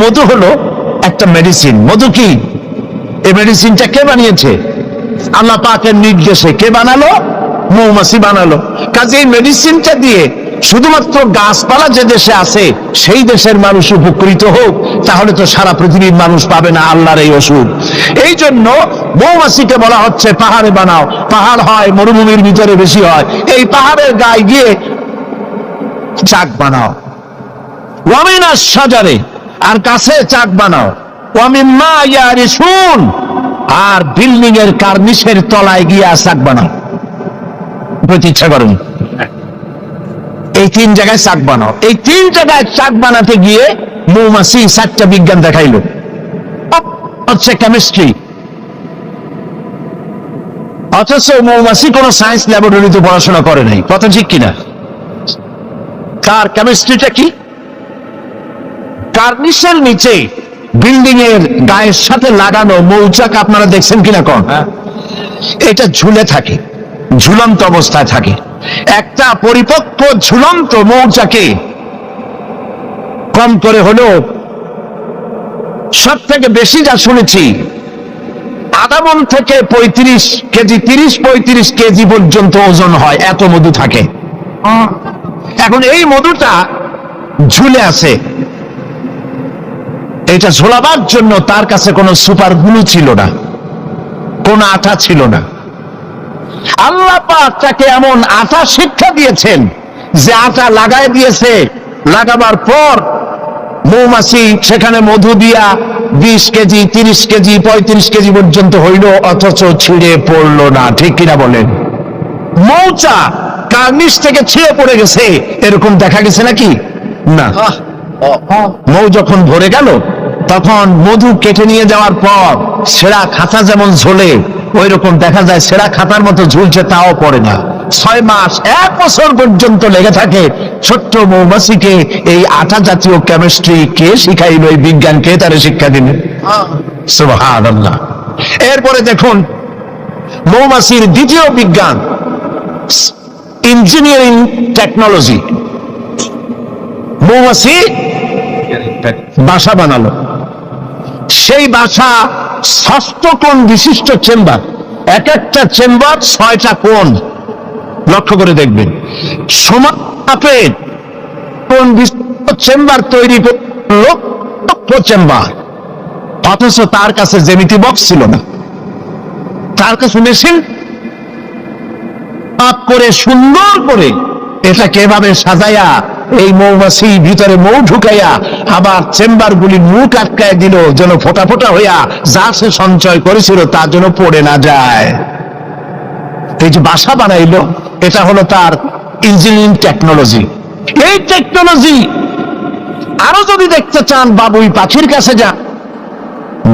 মধু হলো একটা মেডিসিন। মধু কি? এই মেডিসিনটা কে বানিয়েছে? আল্লাহ পাকের নির্দেশে। কে বানালো? মৌমাছি বানালো। কাজে এই মেডিসিনটা দিয়ে শুধুমাত্র গাছপালা যে দেশে আছে সেই দেশের মানুষ উপকৃত হোক, তাহলে তো সারা পৃথিবীর মানুষ পাবে না আল্লাহর এই ওষুধ। এই জন্য মৌমাছিকে বলা হচ্ছে পাহাড়ে বানাও। পাহাড় হয় মরুভূমির ভিতরে বেশি হয়, এই পাহাড়ের গায়ে গিয়ে চাক বানাও। ওয়ামিনা সাজারে, আর কাছে চাক বানাও। ওয়ামিম্মা ইয়ারিসুন, আর বিল্ডিং এর কার্নিশের তলায় গিয়ে চাক বানাও। ইচ্ছা করুন এই তিন জায়গায় চাক বানাও। এই তিন জায়গায় চাক বানাতে গিয়ে মৌমাছি 4টা বিজ্ঞান দেখাইলো। হচ্ছে কেমিস্ট্রি। অথচ মৌমাছি কোন সায়েন্স ল্যাবরেটরিতে পড়াশোনা করে নাই। কথা ঠিক কিনা? তার কেমিস্ট্রিটা কি? কার্নিশের নিচে বিল্ডিং এর গায়ের সাথে লাগানো মৌচাক আপনারা দেখছেন কিনা কোন? এটা ঝুলে থাকে, ঝুলন্ত অবস্থায় থাকে। একটা পরিপক্ক ঝুলন্ত মৌচাকে কম করে হলেও সব থেকে বেশি যা শুনেছি আধা মণ থেকে 35 কেজি, 30-35 কেজি পর্যন্ত ওজন হয়, এত মধু থাকে। এখন এই মধুটা ঝুলে আছে। এটা ঝোলাবার জন্য তার কাছে কোনো সুপার গ্লু ছিল না, কোন আঠা ছিল না। আল্লাহ পাক তাকে এমন আঠা শিক্ষা দিয়েছেন যে আঠা লাগায় দিয়েছে। লাগাবার পর মৌমাছি সেখানে মধু দিয়া 20 কেজি, 30 কেজি, 35 কেজি পর্যন্ত হইল, অথচ ছিঁড়ে পড়লো না। ঠিক কিনা বলেন? মৌচা কার্নিশ থেকে ছিঁড়ে পড়ে গেছে এরকম দেখা গেছে নাকি? না। মৌ যখন ভরে গেল তখন মধু কেটে নিয়ে যাওয়ার পর সেরা খাতা যেমন ঝোলে ওই রকম দেখা যায় সেরা খাতার মতো ঝুলছে, তাও পড়ে না। 6 মাস 1 বছর পর্যন্ত লেগে থাকে। ছোট্ট মৌমাছিকে এই আঠা জাতীয় কেমিস্ট্রি কে শিখাইল? এই বিজ্ঞান কে তারে শিক্ষা দিল? সুবহানাল্লাহ। এরপরে দেখুন মৌমাছির দ্বিতীয় বিজ্ঞান, ইঞ্জিনিয়ারিং টেকনোলজি। মৌমাছি বাসা বানালো। সেই বাসা 6 কোণ বিশিষ্ট চেম্বার। এক একটা চেম্বার 6টা কোণ। লক্ষ্য করে দেখবেন সমান মাপের কোণ বিশিষ্ট চেম্বার তৈরি করলো চেম্বার। অথচ তার কাছে জ্যামিতি বক্স ছিল না, তার কাছে মেশিন মাপ করে সুন্দর করে এটাকে এভাবে সাজাইয়া এই মৌমাছি ভিতরে মৌ ঢুকাইয়া আবার চেম্বার গুলি মুখ আটকায় দিল, যেন ফোটা ফোটা হইয়া যা সে সঞ্চয় করেছিল তা যেন পড়ে না যায়। এই যে বাসা বানাইলো, এটা হলো তার ইঞ্জিনিয়ারিং টেকনোলজি। এই টেকনোলজি আরো যদি দেখতে চান বাবুই পাখির কাছে যান।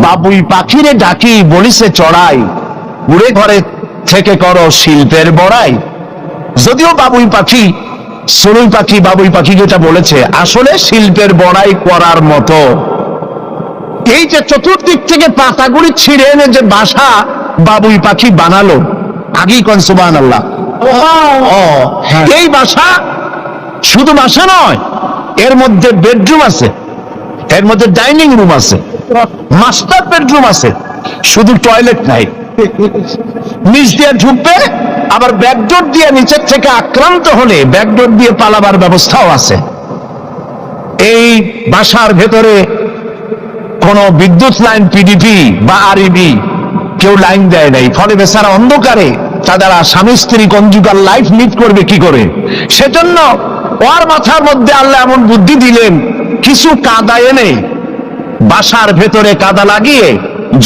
বাবুই পাখিরে ডাকি বলিছে চড়াই, উড়ে ঘরে থেকে করো শিল্পের বড়াই। যদিও বাবুই পাখি, চড়ুই পাখি বাবুই পাখি যেটা বলেছে আসলে শিল্পের বড়াই করার মতো। এই যে চতুর্দিক থেকে পাতাগুলি ছিঁড়ে এনে যে বাসা বাবুই পাখি বানালো, আগেই কোন সুবহানাল্লাহ। এই বাসা শুধু বাসা নয়, এর মধ্যে বেডরুম আছে, এর মধ্যে ডাইনিং রুম আছে, মাস্টার বেডরুম আছে, শুধু টয়লেট নাই। নিচ দিয়ে ঢুকবে, আবার ব্যাকডোর দিয়ে নিচের থেকে আক্রান্ত হলে ব্যাকডোর দিয়ে পালাবার ব্যবস্থাও আছে। এই বাসার ভেতরে কোন বিদ্যুৎ লাইন পিডিপি বা আরইবি কেউ লাইন দেয় নাই, ফলে বেচারা অন্ধকারে তারা স্বামী স্ত্রী কনজুগাল লাইফ লিড করবে কি করে? সেজন্য ওর মাথার মধ্যে আল্লাহ এমন বুদ্ধি দিলেন, কিছু কাদা এনে বাসার ভেতরে কাদা লাগিয়ে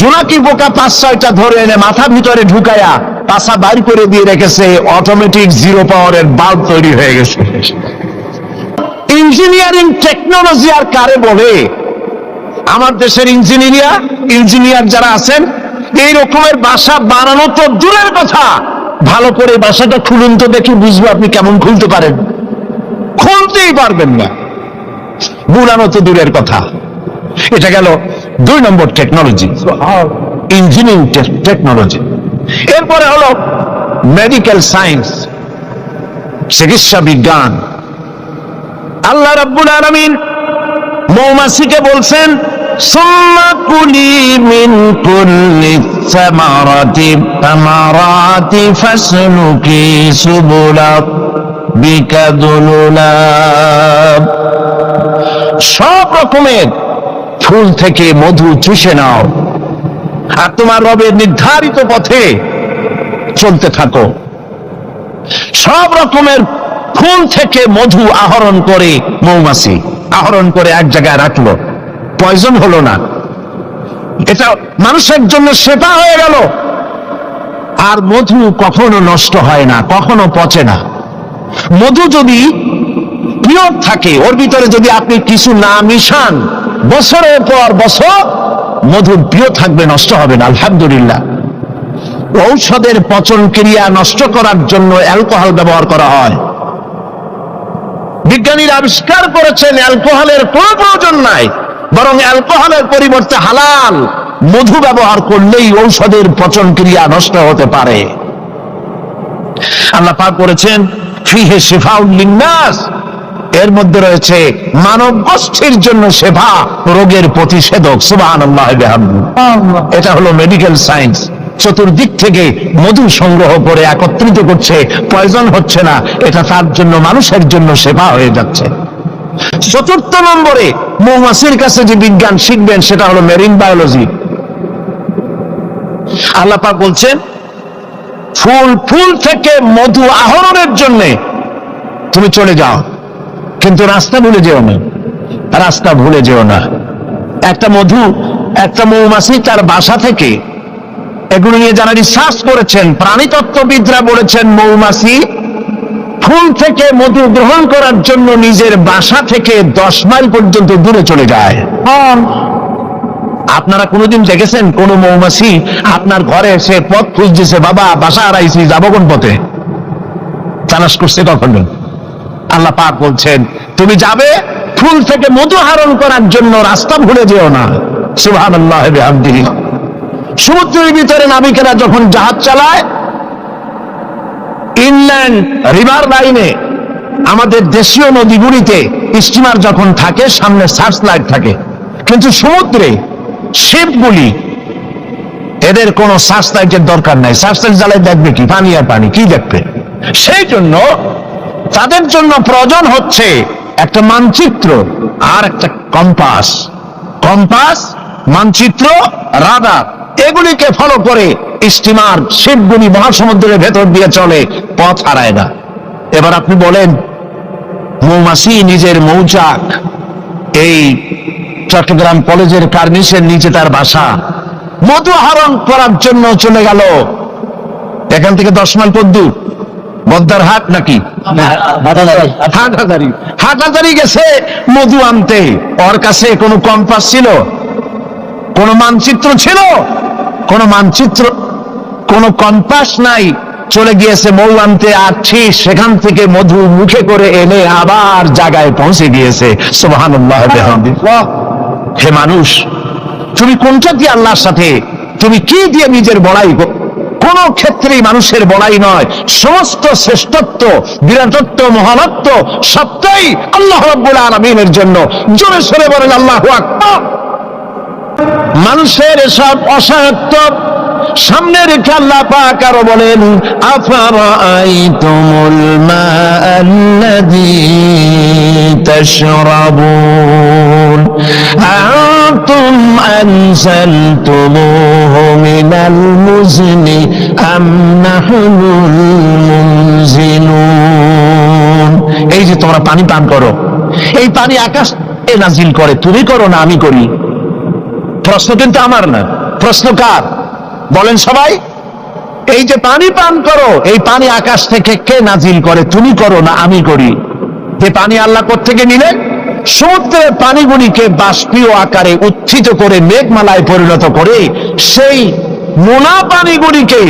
জোনাকি পোকা 5-6টা ধরে এনে মাথা ভিতরে ঢুকায়া পাছা বাইর করে দিয়ে রেখেছে। অটোমেটিক 0 পাওয়ারের বাল্ব তৈরি হয়ে গেছে। ইঞ্জিনিয়ারিং টেকনোলজি আর কারে বলে? আমার দেশের ইঞ্জিনিয়ার যারা আছেন, এই রকমের বাসা বানানো তো দূরের কথা, ভালো করে বাসাটা খুলুন তো দেখি বুঝবো আপনি কেমন খুলতে পারেন। খুলতেই পারবেন না, বুনানো তো দূরের কথা। এটা গেল 2 নম্বর টেকনোলজি, ইঞ্জিনিয়ারিং টেকনোলজি। এরপরে হলো মেডিকেল সায়েন্স, চিকিৎসা বিজ্ঞান। আল্লাহ রাব্বুল আলামিন মৌমাছিকে বলছেন সুম্মা কুলি মিন কুল্লি সামারাতি ফাসলুকি সুবুলা বিকা দুলুলা। সব রকমের ফুল থেকে মধু চুষে নাও আর তোমার রবের নির্ধারিত পথে চলতে থাকো। সব রকমের ফুল থেকে মধু আহরণ করে মৌমাছি আহরণ করে এক জায়গায় রাখলো, পয়জন হলো না, এটা মানুষের জন্য সেবা হয়ে গেল। আর মধু কখনো নষ্ট হয় না, কখনো পচে না। মধু যদি পিওর থাকে, ওর ভিতরে যদি আপনি কিছু না মিশান, বছরের পর বছর মধু প্রিয় থাকবে, নষ্ট হবে না। আলহামদুলিল্লাহ। ঔষধের পচন ক্রিয়া নষ্ট করার জন্য অ্যালকোহল ব্যবহার করা হয়। বিজ্ঞানীরা আবিষ্কার করেছেন অ্যালকোহলের কোনো প্রয়োজন নাই, বরং অ্যালকোহলের পরিবর্তে হালাল মধু ব্যবহার করলেই ঔষধের পচন ক্রিয়া নষ্ট হতে পারে। আল্লাহ পাক করেছেন ফিহে শিফাউন লিন্নাস, এর মধ্যে রয়েছে মানব গোষ্ঠীর জন্য সেবা, রোগের প্রতিষেধক। সুবহানাল্লাহ বিহামদিহি। এটা হলো মেডিকেল সায়েন্স। চতুর্দিক থেকে মধু সংগ্রহ করে একত্রিত করছে, পয়জন হচ্ছে না, এটা তার জন্য মানুষের জন্য সেবা হয়ে যাচ্ছে। চতুর্থ নম্বরে মৌমাছির কাছে যে বিজ্ঞান শিখবেন সেটা হলো মেরিন বায়োলজি। আল্লাহ পাক বলছেন ফুল থেকে মধু আহরণের জন্য তুমি চলে যাও, কিন্তু রাস্তা ভুলে যেও না, রাস্তা ভুলে যেও না। একটা মৌমাছি তার বাসা থেকে, এগুলো নিয়ে যারা রিসার্চ করেছেন, প্রাণীতত্ত্ববিদরা বলেছেন মৌমাছি ফুল থেকে মধু গ্রহণ করার জন্য নিজের বাসা থেকে 10 মাইল পর্যন্ত দূরে চলে যায়। আপনারা কোনোদিন দেখেছেন কোন মৌমাছি আপনার ঘরে এসে পথ খুঁজতেছে, বাবা বাসা হারাইছি, যাবো কোন পথে, তালাশ করছে কখনো? আল্লাহ পাক বলছেন তুমি যাবে ফুল থেকে মধু আহরণ করার জন্য, রাস্তা ভুলে যেও না। সুবহানাল্লাহ বিহামদিহি। সমুদ্রের ভিতরে নাবিকেরা যখন জাহাজ চালায়, ইনল্যান্ড রিভার লাইনে, আমাদের দেশীয় নদীগুলিতে স্টিমার যখন থাকে সামনে সার্চ লাইট থাকে, কিন্তু সমুদ্রে শিপগুলি, এদের কোনো সার্চ লাইটের দরকার নাই। সার্চ লাইট জ্বালাই দেখবে কি? পানি আর পানি, কি দেখবে? সেই জন্য তাদের জন্য প্রয়োজন হচ্ছে একটা মানচিত্র আর একটা কম্পাস। কম্পাস, মানচিত্র, রাডার, এগুলিকে ফলো করে স্টিমার শিপগুলি মহাসমুদ্রের ভেতর দিয়ে চলে, পথ হারায় না। এবার আপনি বলেন মৌমাছি নিজের মৌচাক, এই চট্টগ্রাম কলেজের কার্নিসের নিচে তার বাসা, মধু আহরণ করার জন্য চলে গেল এখান থেকে 10 মাইল দূর, বদ্দারহাট নাকি হাটাদারি গেছে মধু আনতে। ওর কাছে কোনো কম্পাস ছিল? কোন মানচিত্র ছিল? কোন মানচিত্র, কোন কম্পাস নাই। চলে গিয়েছে মৌ আনতে, আর ঠিক সেখান থেকে মধু মুখে করে এনে আবার জায়গায় পৌঁছে দিয়েছে। সুবহানাল্লাহ বিহামদিহি। হে মানুষ, তুমি কোনটা দিয়ে আল্লাহর সাথে, তুমি কি দিয়ে নিজের বড়াই? কোন ক্ষেত্রেই মানুষের বড়াই নয়, সমস্ত শ্রেষ্ঠত্ব, বিরাটত্ব, মহানত্ব সবটাই আল্লাহ রাব্বুল আলামিনের জন্য। জোরে সরে বলেন আল্লাহু আকবার। মানুষের এসব অসহায়ত্ব সামনে রেখে আল্লাহ পাক আরো বলেন আফারাআইতুমুল মাআল্লাযী তাশরাবুন আনতুম আনজালতুমুহু মিনাল মুজনি আম নাহনুল মুনজিলুন। এই যে তোমরা পানি পান করো, এই পানি আকাশ থেকে নাজিল করে, তুমি করো না আমি করি? প্রশ্ন কিন্তু আমার না, প্রশ্ন কার? বলেন সবাই। এই যে পানি পান করো, এই পানি আকাশ থেকে কে নাজিল করে? তুমি করো না আমি করি? যে পানি আল্লাহ কোত্থেকে নিলেন? সমুদ্রের পানিগুলিকে বাষ্পীয় আকারে উত্থিত করে মেঘমালায় পরিণত করে সেই মোনা পানিগুলিকে,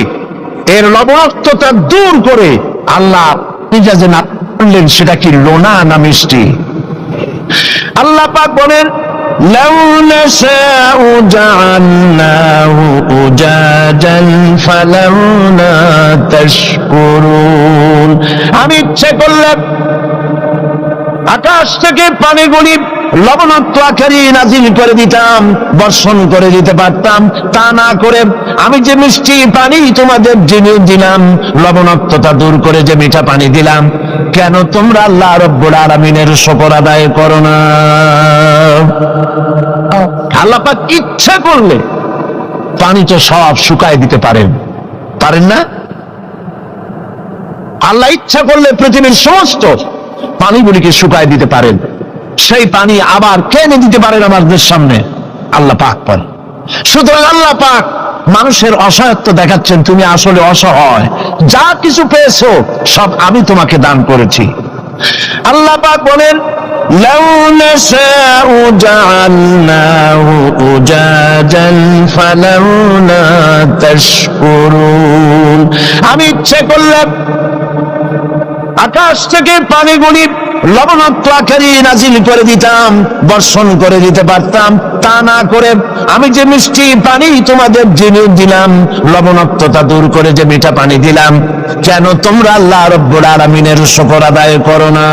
এর লবণাক্ততা দূর করে আল্লাহ নিজে না করলেন সেটা কি লোনা না মিষ্টি? আল্লাহ পাক বলেন লাউ নাশাউ জাআলনাহু উজাজান ফালাউলা তাশকুরুন। আমি ইচ্ছে করলে আকাশ থেকে পানিগুলি লবণাক্ত আকারে নাজিল করে দিতাম, বর্ষণ করে দিতে পারতাম। তা না করে আমি যে মিষ্টি পানি তোমাদের দিলাম, লবণাক্ততা দূর করে যে মিঠা পানি দিলাম, কেন তোমরা আল্লাহ রাব্বুল আলামিনের শুকর আদায় করো না? আল্লাহ পাক ইচ্ছা করলে পানি তো সব শুকায় দিতে পারেন, পারেন না? আল্লাহ ইচ্ছা করলে পৃথিবীর সমস্ত পানিগুলিকে শুকায় দিতে পারেন। সেই পানি আবার কেনে দিতে পারেন আমাদের সামনে, আল্লাহ পাক পারেন। সুতরাং আল্লাহ পাক মানুষের অসহায়ত্ব দেখাচ্ছেন, তুমি আসলে অসহায়, যা কিছু পেয়েছো সব আমি তোমাকে দান করেছি। আল্লাহ পাক বলেন, লাউ নাশাউ জাআলনাহু উজাজান ফালাউলা তাশকুরুন। আমি ইচ্ছে করলে আকাশ থেকে পানিগুলি লবণাক্ত আকারে নাজিল করে দিতাম, বর্ষণ করে দিতে পারতাম। তা না করে আমি যে মিষ্টি পানি তোমাদের দিলাম, লবণাক্ততা দূর করে যে মিঠা পানি দিলাম, কেন তোমরা আল্লাহ রাব্বুল আলামিনের শুকর আদায় করো না?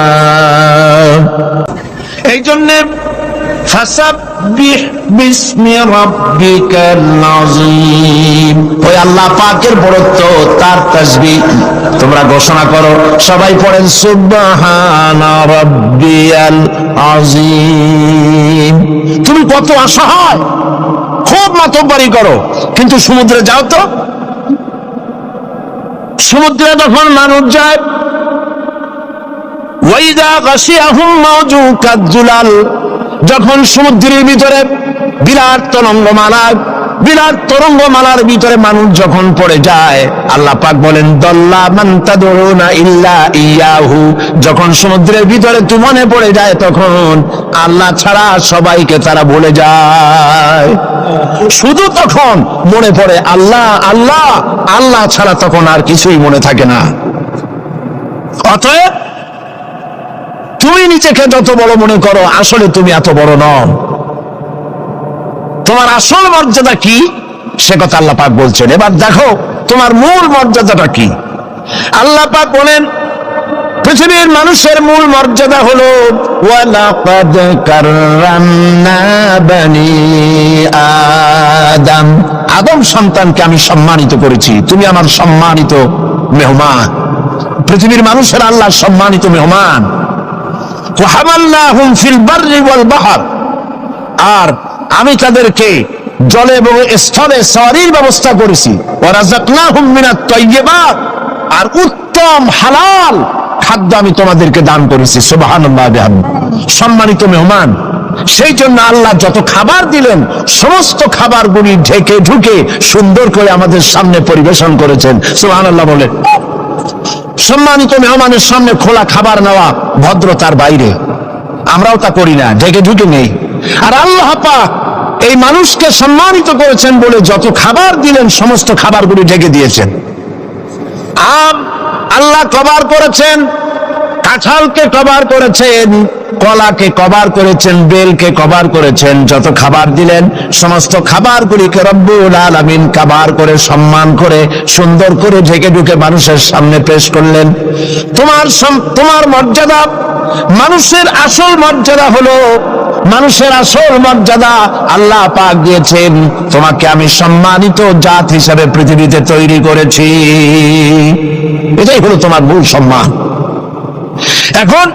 এই জন্য ফাসাব্বিহ বিসমি রাব্বিকাল আযীম, ওই আল্লাহ পাকের বড়ত্ব, তার তাসবিহ তোমরা ঘোষণা করো। সবাই পড়েন সুবহানা রাব্বিয়াল আযীম। তুমি কত অসহায়, খুব মাতব্বরি করো, কিন্তু সমুদ্রে যাও তো। সমুদ্রে যখন মানুষ যায়, ওয়াইদা গাশিয়াহুম মাউজু কাযুলাল, যখন সমুদ্রের ভিতরে বিরাট তরঙ্গমালার ভিতরে মানুষ যখন পড়ে যায়, আল্লাহ পাক বলেন, দল্লা মান তাদুরুনা ইল্লা ইয়াহু। যখন সমুদ্রের ভিতরে তুফানে পড়ে যায়, তখন আল্লাহ ছাড়া সবাইকে তারা ভুলে যায়। শুধু তখন মনে পড়ে আল্লাহ আল্লাহ, আল্লাহ ছাড়া তখন আর কিছুই মনে থাকে না। অতএব তুমি নিজেকে যত বড় মনে করো, আসলে তুমি এত বড় নও। তোমার আসল মর্যাদা কি সে কথা আল্লাহ পাক বলছেন। এবার দেখো তোমার মূল মর্যাদাটা কি। আল্লাহ পাক বলেন, পৃথিবীর মানুষের মূল মর্যাদা হলো ওয়ালাকাদ কাররামনা বানি আদম, আদম সন্তানকে আমি সম্মানিত করেছি। তুমি আমার সম্মানিত মেহমান। পৃথিবীর মানুষের আল্লাহর সম্মানিত মেহমান। ওয়াহামালনাহুম ফিল বাররি ওয়াল বাহর, আর আমি তাদেরকে জলে এবং স্থলে সওয়ারির ব্যবস্থা করেছি। ওয়ারাযাকনাহুম মিনাত তাইয়্যিবাত, আর উত্তম হালাল খাদ্য আমি তোমাদেরকে দান করেছি। সুবহানাল্লাহ বিহামদিহি, সম্মানিত মেহমান। সেই জন্য আল্লাহ যত খাবার দিলেন, সমস্ত খাবারগুলি ঢেকে ঢুকে সুন্দর করে আমাদের সামনে পরিবেশন করেছেন। সুবহানাল্লাহ বলে। সম্মানিত মেহমানের সামনে খোলা খাবার নেওয়া ভদ্রতার বাইরে, আমরাও তা করি না, ঢেকে ঢুকে নেই। আর আল্লাহ পাক এই মানুষকে সম্মানিত করেছেন বলে যত খাবার দিলেন, সমস্ত খাবারগুলি ঢেকে দিয়েছেন। আম আল্লাহ কভার করেছেন, কাঁঠালকে কভার করেছেন, কলাকে কভার করেছেন, বেলকে কভার করেছেন। যত খাবার দিলেন, সমস্ত খাবারগুলিকে রব্বুল আলামিন কভার করে, সম্মান করে, সুন্দর করে ঢেকে ঢুকে মানুষের সামনে পেশ করলেন। তোমার মর্যাদা, মানুষের আসল মর্যাদা হলো, মানুষের আসল মর্যাদা আল্লাহ পাক দিয়েছেন, তোমাকে আমি সম্মানিত জাত হিসাবে পৃথিবীতে তৈরি করেছি। এটাই হলো তোমার মূল সম্মান। এখন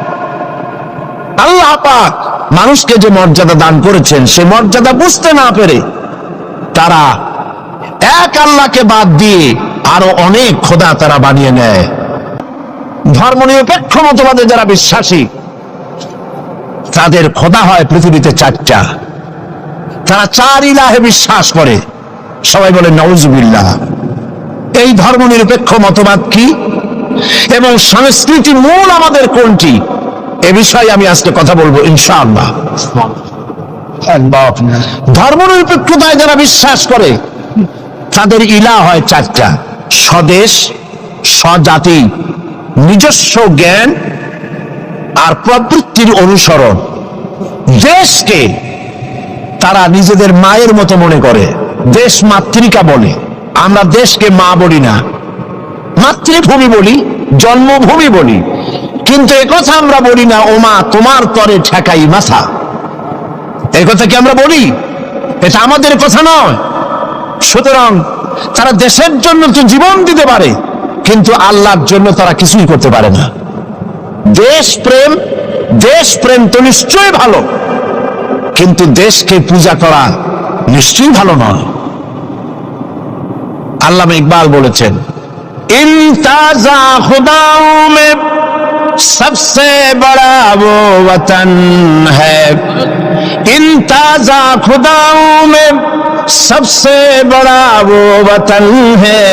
আল্লাহ পাক মানুষকে যে মর্যাদা দান করেছেন, সে মর্যাদা বুঝতে না পেরে তারা এক আল্লাহকে বাদ দিয়ে আরো অনেক খোদা তারা বানিয়ে নেয়। ধর্মনিরপেক্ষ মতবাদে যারা বিশ্বাসী, তাদের খোদা হয় পৃথিবীতে চারটা। তারা চার ইলাহে বিশ্বাস করে। সবাই বলে নাউজুবিল্লাহ। এই ধর্মনিরপেক্ষ মতবাদ কি এবং সংস্কৃতি মূল আমাদের কোনটি, এ বিষয়ে আমি আজকে কথা বলবো ইনশাআল্লাহ। ধর্মনিরপেক্ষতায় যারা বিশ্বাস করে, তাদের ইলাহ হয় চারটা: স্বদেশ, স্বজাতি, নিজস্ব জ্ঞান আর প্রবৃত্তির অনুসরণ। দেশকে তারা নিজেদের মায়ের মতো মনে করে, দেশ মাতৃকা বলে। আমরা দেশকে মা বলি না, মাতৃভূমি বলি, জন্মভূমি বলি। কিন্তু একথা আমরা বলি না, ও মা তোমার তরে ঠেকাই মাথা। এই কথা কি আমরা বলি? এটা আমাদের কথা নয়। সুতরাং তারা দেশের জন্য তো জীবন দিতে পারে, কিন্তু আল্লাহর জন্য তারা কিছুই করতে পারে না। দেশপ্রেম তো নিশ্চয়ই ভালো, কিন্তু দেশকে পূজা করা নিশ্চয়ই ভালো নয়। আল্লামা ইকবাল বলেছেন, ইনতাজা খুদাও মে सबसे बड़ा वो वतन है, इंताजा खुदाओं में सबसे बड़ा वो वतन है,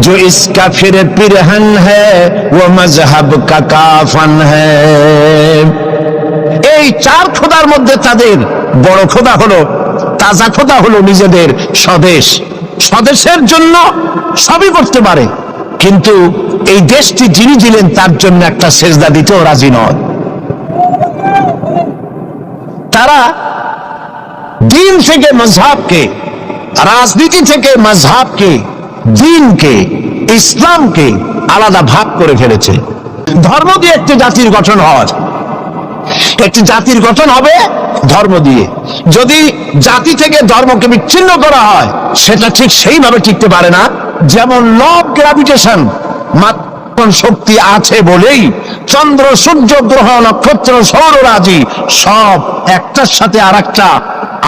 जो इसका फिर पिरहन है वो मजहब का काफन है। এই চার খোদার মধ্যে তাদের বড় খোদা হলো, তাজা খোদা হলো নিজেদের স্বদেশ। স্বদেশের জন্য সবই করতে পারে, কিন্তু এই দেশটি যিনি দিলেন তার জন্য একটা সেজদা দিতেও রাজি নয়। তারা দিন থেকে মজহাবকে, রাজনীতি থেকে মজহাবকে, দিনকে, ইসলামকে আলাদা ভাগ করে ফেলেছে। ধর্ম দিয়ে একটি জাতির গঠন হয়, একটি জাতির গঠন হবে ধর্ম দিয়ে। যদি জাতি থেকে ধর্মকে বিচ্ছিন্ন করা হয়, সেটা ঠিক সেইভাবে টিকতে পারে না। যেমন ল অফ গ্র্যাভিটেশন, শক্তি আছে বলেই চন্দ্র, সূর্য, গ্রহ, নক্ষত্র, সৌররাজি সব একটার সাথে আর একটা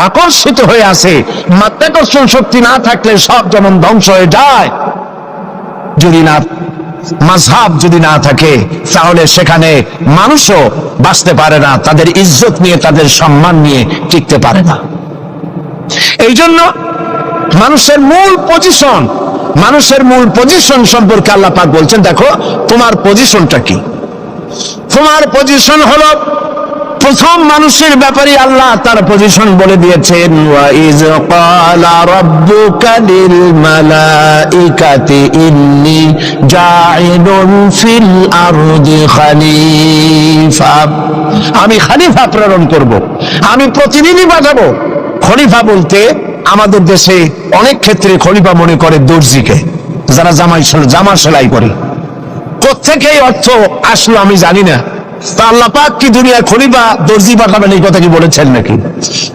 আকর্ষিত হয়ে আছে। মাধ্যাকর্ষণ শক্তি না থাকলে সব যেমন ধ্বংস হয়ে যায়, যদি না মাযহাব যদি না থাকে, তাহলে সেখানে মানুষও বাঁচতে পারে না, তাদের ইজ্জত নিয়ে, তাদের সম্মান নিয়ে টিকতে পারে না। এই জন্য মানুষের মূল পজিশন সম্পর্কে আল্লাহ পাক বলছেন, দেখো তোমার পজিশনটা কি। তোমার পজিশন হলো, প্রথম মানুষের ব্যাপারে আল্লাহ তার পজিশন বলে দিয়েছেন, ওয়া ইয ক্বালা রাব্বুকা লিল মালাইকাতি ইন্নী জাইলুন ফিল আরদি খলিফা। আমি খলিফা প্রেরণ করব, আমি প্রতিনিধি পাঠাবো। খলিফা বলতে আমাদের দেশে অনেক ক্ষেত্রে খলিফা মনে করে দর্জিকে, যারা জামা সেলাই করে। কোত্থেকে এই অর্থ আসলো আমি জানি না। তা আল্লাহ পাক কি দুনিয়ায় খলিফা দর্জি পাঠাবেন এই কথা কি বলেছেন নাকি?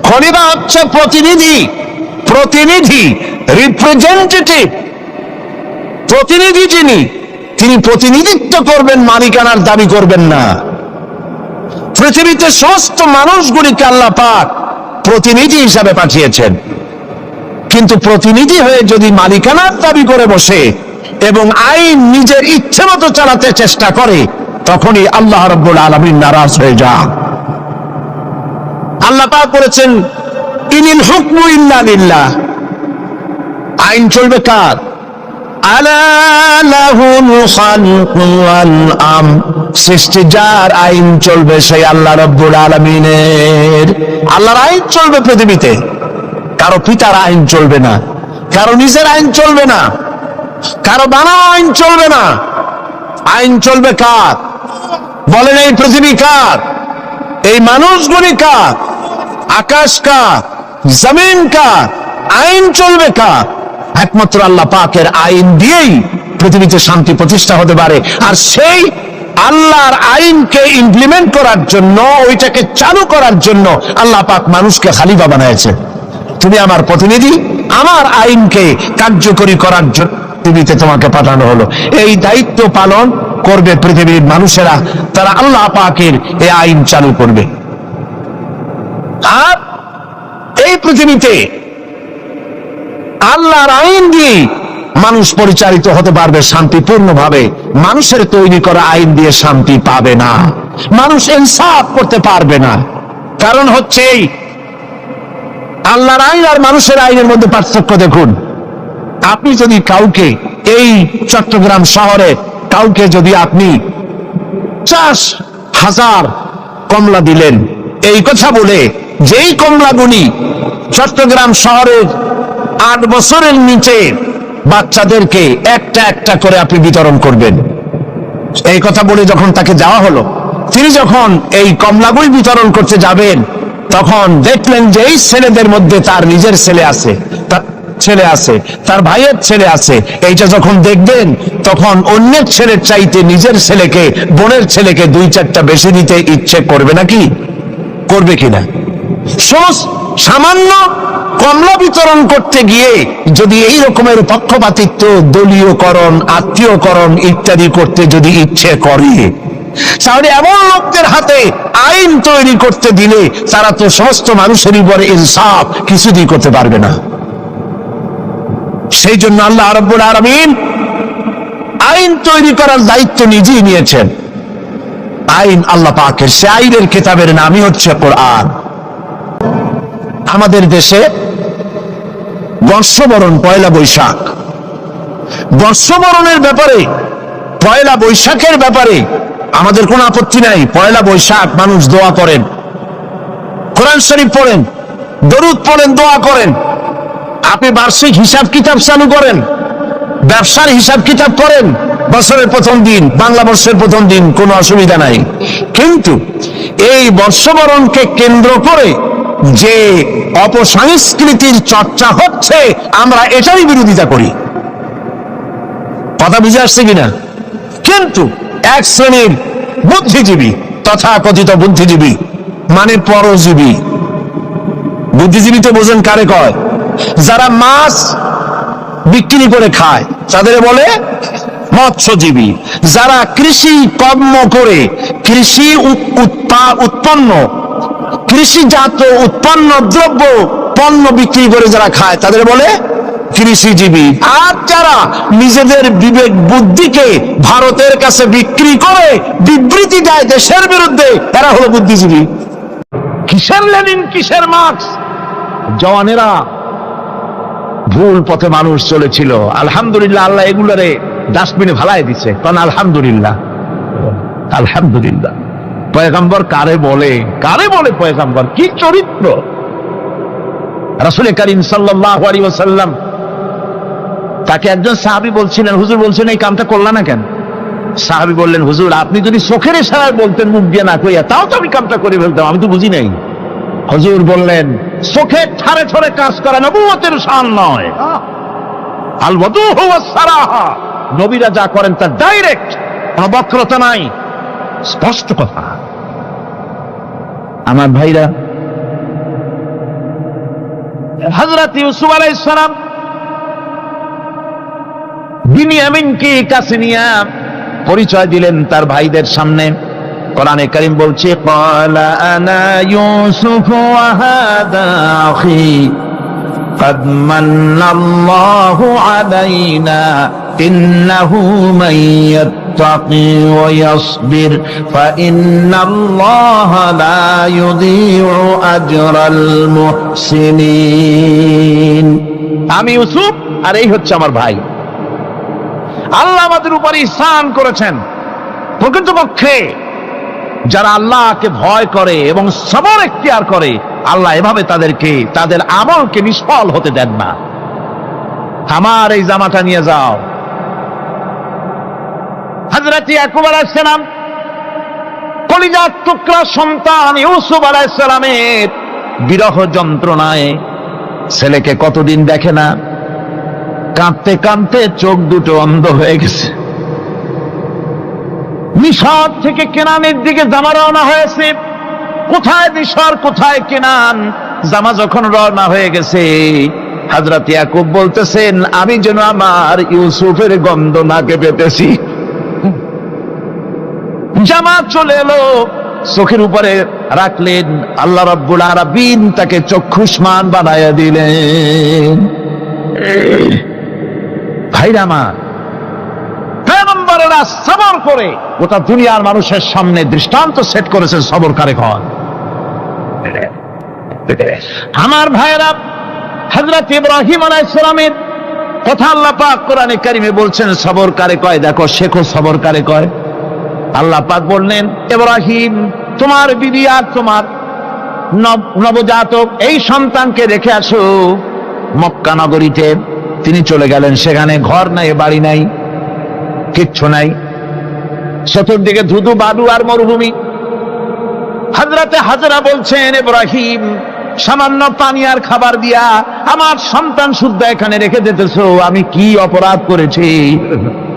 খলিফা হচ্ছে প্রতিনিধি, রিপ্রেজেন্টেটিভ। প্রতিনিধি তিনি প্রতিনিধিত্ব করবেন, মালিকানার দাবি করবেন না। পৃথিবীতে সমস্ত মানুষগুলিকে আল্লাহ পাক প্রতিনিধি হিসাবে পাঠিয়েছেন, কিন্তু প্রতিনিধি হয়ে যদি মালিকানার দাবি করে বসে এবং আইন নিজের ইচ্ছে মতো চালাতে চেষ্টা করে, তখনই আল্লাহ রাব্বুল আলামিন নারাজ হয়ে যান। আল্লাহ পাক বলেছেন, ইনিল হুকমু ইল্লা লিল্লাহ। আইন চলবে কার? আলা লাহুল খালকু ওয়াল আমর। সৃষ্টি যার, আইন চলবে সেই আল্লাহ রাব্বুল আলামিনের। আল্লাহর আইন চলবে পৃথিবীতে, কারো পিতার আইন চলবে না, কারো নিজের আইন চলবে না, কারো বানানো আইন চলবে না। আইন চলবে কার? বলেন, এই পৃথিবী কার? এই মানুষগুলি কার? আকাশ কার? জমিন কার? আইন চলবে কার? একমাত্র আল্লাহ পাকের আইন দিয়েই পৃথিবীতে শান্তি প্রতিষ্ঠা হতে পারে। আর সেই আল্লাহর আইনকে ইমপ্লিমেন্ট করার জন্য, ওইটাকে চালু করার জন্য আল্লাহ পাক মানুষকে খলিফা বানাইছে। তুমি আমার প্রতিনিধি, আমার আইনকে কার্যকরী করার জন্য পৃথিবীতে তোমাকে পাঠানো হলো। এই দায়িত্ব পালন করবে পৃথিবীর মানুষেরা, তারা আল্লাহ পাকের এই আইন চালু করবে। আর এই পৃথিবীতে আল্লাহর আইন দিয়ে মানুষ পরিচালিত হতে পারবে শান্তিপূর্ণভাবে। মানুষের তৈরি করা আইন দিয়ে শান্তি পাবে না, মানুষ ইনসাফ করতে পারবে না। কারণ হচ্ছে এই আল্লাহর আইন আর মানুষের আইনের মধ্যে পার্থক্য দেখুন। আপনি যদি কাউকে, এই চট্টগ্রাম শহরে কাউকে যদি আপনি 50,000 কমলা দিলেন, এই কথা বলে যেই কমলাগুলি চট্টগ্রাম শহরের 8 বছরের নিচে বাচ্চাদেরকে একটা একটা করে আপনি বিতরণ করবেন, এই কথা বলে যখন তাকে যাওয়া হলো, তিনি যখন এই কমলাগুলি বিতরণ করতে যাবেন, তখন দেখলেন যে এই ছেলেদের মধ্যে তার নিজের ছেলে আছে, তার ভাইয়ের ছেলে আছে। এইটা যখন দেখবেন, তখন অন্যের ছেলের চাইতে নিজের ছেলেকে, বোনের ছেলেকে 2-4টা বেশি দিতে ইচ্ছে করবে নাকি? করবে কিনা? সামান্য কমলা বিতরণ করতে গিয়ে যদি এই রকমের পক্ষপাতিত্ব, দলীয়করণ, আত্মীয়করণ ইত্যাদি করতে যদি ইচ্ছে করে, তাহলে এমন লোকদের হাতে আইন তৈরি করতে দিলে তারা তো সমস্ত মানুষের উপরে ইনসাফ কিছুদিন করতে পারবে না। সেই জন্য আল্লাহ রাব্বুল আলামিন আইন তৈরি করার দায়িত্ব নিজেই নিয়েছেন। আইন আল্লাহ পাকের, সে আইনের কিতাবের নামই হচ্ছে কোরআন। আমাদের দেশে বর্ষবরণ, পয়লা বৈশাখ, বর্ষবরণের ব্যাপারে, পয়লা বৈশাখের ব্যাপারে আমাদের কোনো আপত্তি নাই। পয়লা বৈশাখ মানুষ দোয়া করেন, কোরআন শরীফ পড়েন, দরুদ পড়েন, দোয়া করেন। আপনি বার্ষিক হিসাব কিতাব চালু করেন, ব্যবসার হিসাব কিতাব করেন, বছরের প্রথম দিন, বাংলা বর্ষের প্রথম দিন, কোনো অসুবিধা নাই। কিন্তু এই বর্ষবরণকে কেন্দ্র করে যে অপসংস্কৃতির চর্চা হচ্ছে, আমরা এটারই বিরোধিতা করি। কথা বুঝে আসছে কিনা? কিন্তু এক শ্রেণীর বুদ্ধিজীবী, তথাকথিত বুদ্ধিজীবী মানে পরজীবী, বুদ্ধিজীবী তো বোঝেন কারে কয়? যারা মাছ বিক্রি করে খায় তাদের বলে মৎস্যজীবী। যারা কৃষি কর্ম করে কৃষি উৎপন্ন, কৃষিজাত উৎপন্ন দ্রব্য পণ্য বিক্রি করে যারা খায় তাদের বলে কৃষিজীবী। আর যারা নিজেদের বিবেক বুদ্ধিকে ভারতের কাছে বিক্রি করে বিবৃতি দেয় দেশের বিরুদ্ধে, এরা হলো বুদ্ধিজীবী। কিসের লেনিন, কিসের মার্কস? জওয়ানেরা ভুল পথে মানুষ চলেছিল, আলহামদুলিল্লাহ আল্লাহ এগুলারে ডাস্টবিনে ভালাই দিছে। কারণ আলহামদুলিল্লাহ, আলহামদুলিল্লাহ। পয়গম্বর কারে বলে, কারে বলে পয়গম্বর? কি চরিত্র! রাসূল করিম সাল্লাল্লাহু আলাইহি ওয়াসাল্লাম, তাকে একজন সাহাবী বলছিলেন, হুজুর বলছেন এই কামটা করলা না কেন? সাহাবী বললেন, হুজুর আপনি যদি চোখের ইশারায় বলতেন মুখ দিয়ে না কইয়া, তাও তো আমি কামটা করে ফেলতাম, আমি তো বুঝি নাই। হুজুর বললেন, চোখের ঠারে ঠারে কাজ করা নবুয়তের শান নয়। আল ওয়াদুহু ওয়াস সারাহা, নবীরা যা করেন তা ডাইরেক্ট, কোনো বক্রতা নাই, স্পষ্ট কথা। আমার ভাইরা, হযরত ইউসুফ আলাইহিস সালাম বিনিয়ামিনকে কাছে নিয়ে পরিচয় দিলেন তার ভাইদের সামনে। কোরআনে কারীম বলছে, ক্বালা আনা ইউসুফ ওয়া হাদা আখি قد من الله علينا إنه من يتقي ويصبر فإن الله لا يضيع أجر المحسنين। আমি ইউসুফ আর এই হচ্ছে আমার ভাই। আল্লাহ আমাদের উপর ইহসান করেছেন। প্রকৃতপক্ষে যারা আল্লাহকে ভয় করে এবং সবর এখতিয়ার করে, আল্লাহ এভাবে তাদেরকে, তাদের আমলকে নিষ্ফল হতে দেন না। আমার এই জামাটা নিয়ে যাও। হযরত ইয়াকুব আলাইহিস সালাম, কলিজার টুকরা সন্তান ইউসুফ আলাইহিস সালামের বিরহ যন্ত্রণায় ছেলেকে কতদিন দেখে না, কাঁদতে কাঁদতে চোখ দুটো অন্ধ হয়ে গেছে। মিশর থেকে কেনানের দিকে জামা রওনা হয়েছে। কোথায় মিশর, কোথায় কেনান? জামা যখন রওনা হয়ে গেছে, হযরত ইয়াকুব বলতেছেন, আমি যেন আমার ইউসুফের গন্ধ নাকে পেতেছি। জামা চলে এলো, চোখের উপরে রাখলেন, আল্লাহ রাব্বুল আলামিন তাকে চক্ষুষ্মান বানায়া দিলেন। ভাইরা আমার, পয়গম্বরেরা সবর করে গোটা দুনিয়ার মানুষের সামনে দৃষ্টান্ত সেট করেছেন সবর কারে কয়। আমার ভাইরা, হযরত ইব্রাহিম আলাইহিস সালামের কথা আল্লাহ পাক কোরআনে কারিমে বলছেন সবর কারে কয়। দেখো, শেখো সবর কারে কয়। আল্লাহ পাক বললেন, ইব্রাহিম তোমার বিবি আর তোমার নবজাতক এই সন্তানকে রেখে আসো মক্কা নগরীতে। তিনি চলে গেলেন, সেখানে ঘর নাই, বাড়ি নাই, কিচ্ছু নাই, চতুর্দিকে ধুধু বালু আর মরুভূমি। হযরতে হাজরা বলছেন, ইব্রাহিম সামান্য পানি আর খাবার দিয়া আমার সন্তান শুদ্ধ এখানে রেখে যেতেছো, আমি কি অপরাধ করেছি?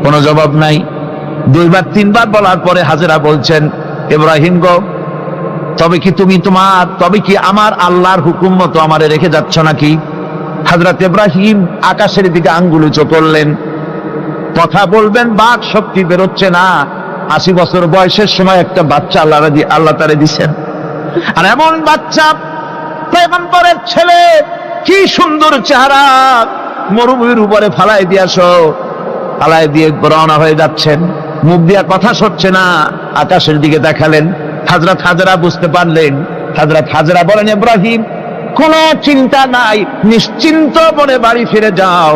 কোনো জবাব নাই। দুইবার তিনবার বলার পরে হাজরা বলছেন, ইব্রাহিম গো, তবে কি আমার আল্লাহর হুকুম মতো আমারে রেখে যাচ্ছ নাকি? হযরত ইব্রাহিম আকাশের দিকে আঙ্গুল উঁচু করলেন। কথা বলবেন, বাক শক্তি বেরোচ্ছে না। 80 বছর বয়সের সময় একটা বাচ্চা আল্লাহ তারে দিছেন। আর এমন বাচ্চা, পয়গম্বরের ছেলে, কি সুন্দর চেহারা, মরুভূমির উপরে ফালাই দিয়ে রওনা হয়ে যাচ্ছেন। মুখ দিয়া কথা সরছে না, আকাশের দিকে দেখালেন। হযরত হাজরা বুঝতে পারলেন। হযরত হাজরা বলেন, ইব্রাহিম, কোনো চিন্তা নাই, নিশ্চিন্ত মনে বাড়ি ফিরে যাও।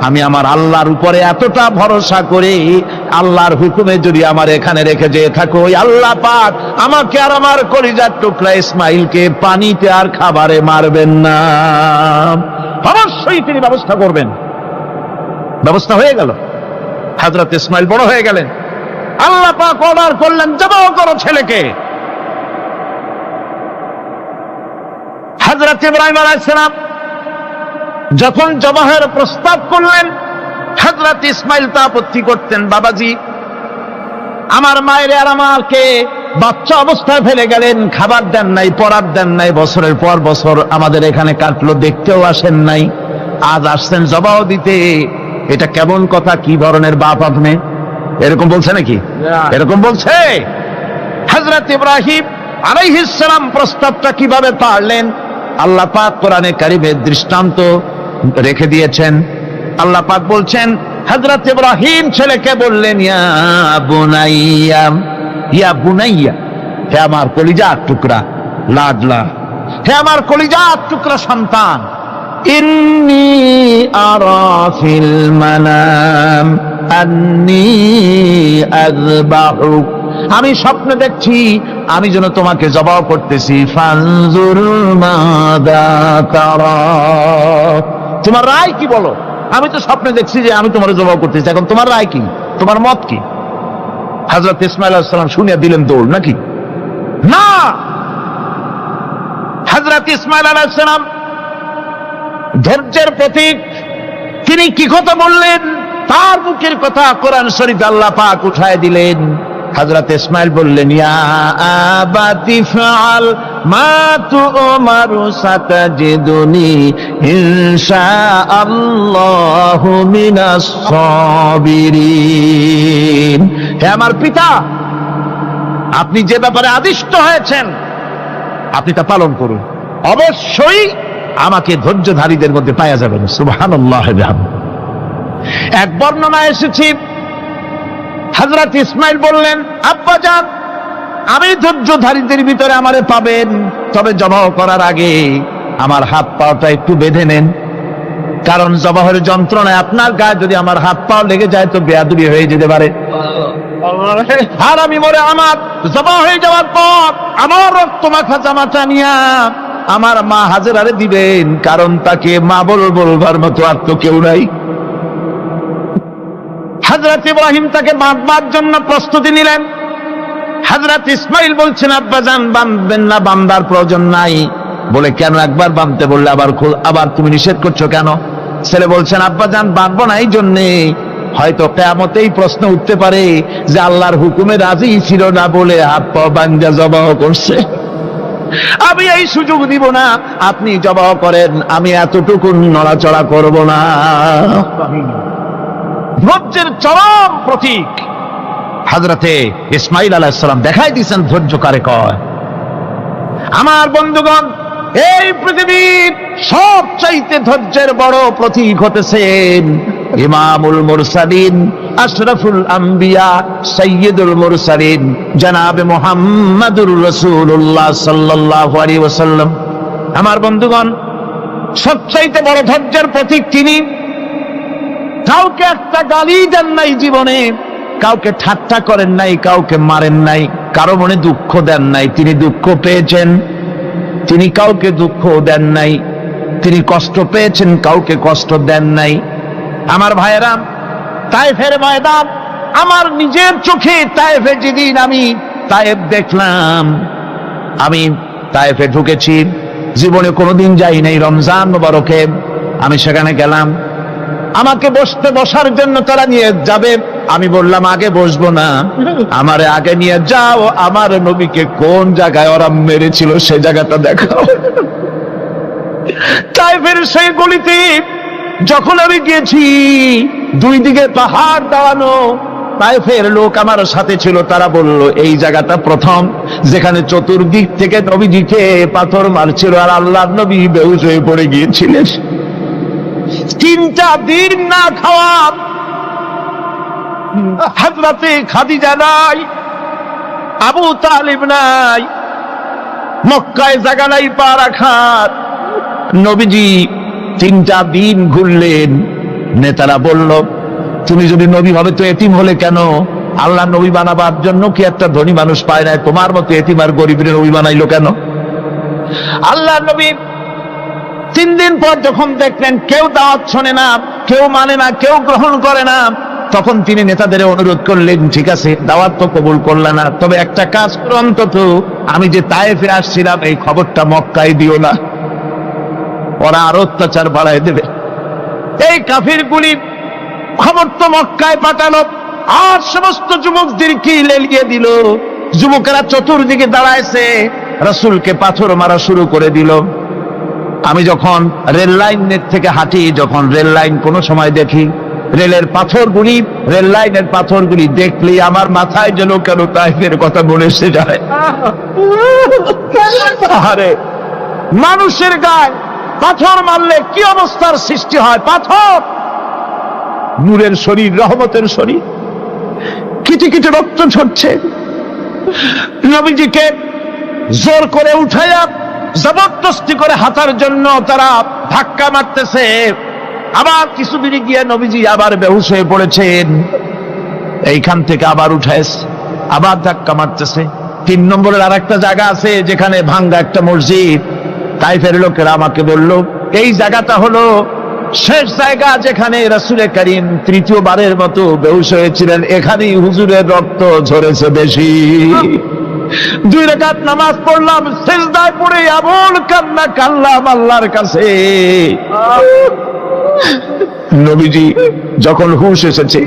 আমি আমার আল্লাহর উপরে এতটা ভরসা করি, আল্লাহর হুকুমে যদি আমার এখানে রেখে যেয়ে থাকো, ওই আল্লাহ পাক আমাকে আর আমার কলিজার টুকরা ইসমাইলকে পানিতে আর খাবারে মারবেন না, অবশ্যই তিনি ব্যবস্থা করবেন। ব্যবস্থা হয়ে গেল। হযরত ইসমাইল বড় হয়ে গেলেন। আল্লাহ পাক অর্ডার করলেন, জবাহ করো ছেলেকে। হযরত ইব্রাহিম আলাইহিস সালাম যখন জবাহের প্রস্তাব করলেন, হযরত ইসমাইল তা আপত্তি করতেন। বাবাজি, আমার মায়ের আর আমাকে বাচ্চা অবস্থায় ফেলে গেলেন, খাবার দেন নাই, পরার দেন নাই, বছরের পর বছর আমাদের এখানে কাটলো, দেখতেও আসেন নাই, আজ আসছেন জবাহ দিতে। এটা কেমন কথা? কি ধরনের বাপ আপনি? এরকম বলছে নাকি? এরকম বলছে। হযরত ইব্রাহিম আলাইহিস সালাম প্রস্তাবটা কিভাবে পারলেন? আল্লাহ পাক কোরআনে কারিমের দৃষ্টান্ত রেখে দিয়েছেন। আল্লাহ পাক বলছেন, হযরত ইব্রাহিম ছেলেকে বললেন, ইয়া বুনাইয়া, হে আমার কলিজার টুকরা লাডলা, হে আমার কলিজার টুকরা সন্তান, ইন্নী আরা ফিল মানাম আন্নী আযবাহুক, আমি স্বপ্নে দেখছি আমি যেন তোমাকে জবাহ করতেছি। ফানজুর মাযা তারা, তোমার রায় কি বলো? আমি তো স্বপ্নে দেখছি যে আমি তোমার জবাহ করতেছি, এখন তোমার রায় কি, তোমার মত কি? হযরত ইসমাঈল আলাইহিস সালাম শুনিয়া দিলেন দৌড়, নাকি? না, হযরত ইসমাঈল আলাইহিস সালাম ধৈর্যের প্রতীক। তিনি কি কথা বললেন? তার মুখের কথা কোরআন শরীফে আল্লাহ পাক উঠায় দিলেন। হযরত ইসমাঈল বললেন, ইয়া আবাতি ফাআল মা তুমারু সাতাজিদুনি ইনশাআল্লাহু মিনাস সাবিরিন, হে আমার পিতা, আপনি যে ব্যাপারে আদিষ্ট হয়েছেন আপনি তা পালন করুন, অবশ্যই আমাকে ধৈর্যধারীদের মধ্যে পাওয়া যাবেন। সুবহানাল্লাহ। এক বর্ণনায় এসেছে, হযরত ইসমাঈল বললেন, আব্বাজান, আমি ধৈর্যধারীদের ভিতরে আমারে পাবেন, তবে জবাহ করার আগে আমার হাত পাটা একটু বেঁধে নেন, কারণ জবাহের যন্ত্রণায় আপনার গায়ে যদি আমার হাত পা লেগে যায় তো বেয়াদবি হয়ে যেতে পারে। আর আমি মরে আমার জবাহ হয়ে যাওয়ার পর আমার রক্ত মাখা জামাটা নিয়া আমার মা হাজেরারে দিবেন, কারণ তাকে মা বলবার মতো আর তো কেউ নাই। হযরত ইব্রাহিম তাকে বাঁধবার জন্য প্রস্তুতি নিলেন। হযরত ইসমাঈল বলছেন, আব্বাজান, বাঁধবেন না, বাঁধার প্রয়োজন নাই। বলে, কেন? একবার বাঁধতে বললে আবার তুমি নিষেধ করছো কেন? ছেলে বলছেন, আব্বাজান, বাঁধবো না এই জন্যে, হয়তো কিয়ামতেই প্রশ্ন উঠতে পারে যে আল্লাহর হুকুমে রাজি ছিল না বলে হাত পা বাঁধা জবাহ করছে। আমি এই সুযোগ দিব না, আপনি জবাহ করেন, আমি এতটুকু নড়াচড়া করব না। ধৈর্যের চরম প্রতীক হযরতে ইসমাঈল আলাইহিস সালাম দেখাই দিয়েছেন ধৈর্য কারে কয়। আমার বন্ধুগণ, এই পৃথিবীর সবচাইতে ধৈর্যের বড় প্রতীক হতেছেন ইমামুল মুরসালিন, আশরাফুল আম্বিয়া, সাইয়্যিদুল মুরসালিন, জনাবে মুহাম্মাদুর রাসূলুল্লাহ সাল্লাল্লাহু আলাইহি ওয়াসাল্লাম। আমার বন্ধুগণ, সবচাইতে বড় ধৈর্যের প্রতীক তিনি। কাউকে একটা গালি দেন নাই জীবনে, কাউকে ঠাট্টা করেন নাই, কাউকে মারেন নাই, কারো মনে দুঃখ দেন নাই। তিনি দুঃখ পেয়েছেন, তিনি কাউকে দুঃখ দেন নাই। তিনি কষ্ট পেয়েছেন, কাউকে কষ্ট দেন নাই। আমার ভাইয়েরা, তায়েফের ময়দান, আমার নিজের চোখে তায়েফে যেদিন আমি তায়েফ দেখলাম, আমি তায়েফে ঢুকেছি, জীবনে কোনোদিন যাই নাই। রমজান মোবারকে আমি সেখানে গেলাম। আমাকে বসার জন্য তারা নিয়ে যাবে। আমি বললাম আগে বসবো না, আমারে আগে নিয়ে যাও, আমার নবীকে কোন জায়গায় ওরা মেরেছিল সেই জায়গাটা দেখাও। তাইফের সেই গলিতে যখন আমি গিয়েছি, দুই দিকে পাহাড় দাঁড়ানো, তাইফের লোক আমার সাথে ছিল, তারা বলল এই জায়গাটা প্রথম যেখানে চতুর্দিক থেকে নবীজিকে পাথর মারছিল আর আল্লাহর নবী বেহুশ হয়ে পড়ে গিয়েছিলেন। 3টা দিন না খাওয়া, হযরতে খাদিজা নাই, আবু তালিব নাই, মক্কায় জায়গা নাই পা রাখার। নবীজি 3টা দিন ঘুরলেন। নেতারা বলল তুমি যদি নবী হবে তো এতিম হলে কেন? আল্লাহ নবী বানাবার জন্য কি একটা ধনী মানুষ পায় না? তোমার মতো এতিম আর গরিবের নবী বানাইলো কেন? আল্লাহ নবী 3 দিন পর যখন দেখলেন কেউ দাওয়াত শোনে না, কেউ মানে না, কেউ গ্রহণ করে না, তখন তিনি নেতাদের অনুরোধ করলেন ঠিক আছে দাওয়াত তো কবুল করলে না, তবে একটা কাজ করো, অন্তত আমি যে তায়েফে আসছিলাম এই খবরটা মক্কায় দিও না, ওরা আরো অত্যাচার বাড়ায় দেবে। এই কাফিরগুলি খবর তো মক্কায় পাঠালো আর সমস্ত যুবকদেরকে লেলিয়ে দিল। যুবকেরা চতুর্দিকে দাঁড়াইছে, রাসূলকে পাথর মারা শুরু করে দিল। আমি যখন রেল লাইনের থেকে হাঁটি, যখন রেল লাইন কোনো সময় দেখি, রেলের পাথরগুলি, রেল লাইনের পাথরগুলি দেখলেই আমার মাথায় যেন কেন তাইফের কথা মনে এসে যায়। আরে মানুষের গায়ে পাথর মারলে কি অবস্থার সৃষ্টি হয়? পাথর নূরের শরীর, রহমতের শরীর, কিটি কিটি রক্ত ঝরছে। নবীজিকে জোর করে উঠাইয়া জবরদস্তি করে হাঁটার জন্য তারা ধাক্কা মারতেছে। আবার কিছু দূরে গিয়ে নবীজি আবার বেহুশ হয়ে পড়েছেন। এইখান থেকে আবার উঠাইছে, আবার ধাক্কা মারতেছে। 3 নম্বরের আর একটা জায়গা আছে যেখানে ভাঙ্গা একটা মসজিদ। তাইফের লোকেরা আমাকে বলল এই জায়গাটা হলো শেষ জায়গা যেখানে রাসূল করিম 3য়বারের মতো বেহুশ হয়েছিলেন, এখানেই হুজুরের রক্ত ঝরেছে বেশি। 2 রাকাত নামাজ পড়লাম, সিজদায় পড়ে এমন কান্না কাঁদলাম আল্লাহর কাছে। নবীজি যখন হুঁশ এসেছে,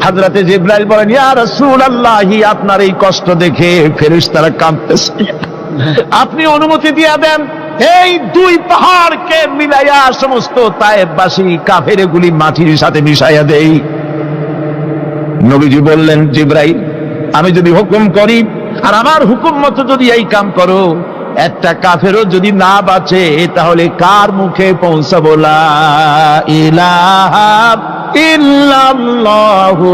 হযরতে জিবরাইল বলেন ইয়া রাসূলুল্লাহ, আপনার এই কষ্ট দেখে ফেরেশতারা কাঁদতেছে, আপনি অনুমতি দিয়ে দেন এই 2 পাহাড়কে মিলাইয়া সমস্ত তায়েফবাসী কাফেরগুলি মাটির সাথে মিশাইয়া দেই। নবীজি বললেন জিবরাইল, আমি যদি হুকুম করি আর আমার হুকুম মতো যদি এই কাম করো, একটা কাফেরও যদি না বাঁচে তাহলে কার মুখে পৌঁছাবো লা ইলাহা ইল্লাল্লাহু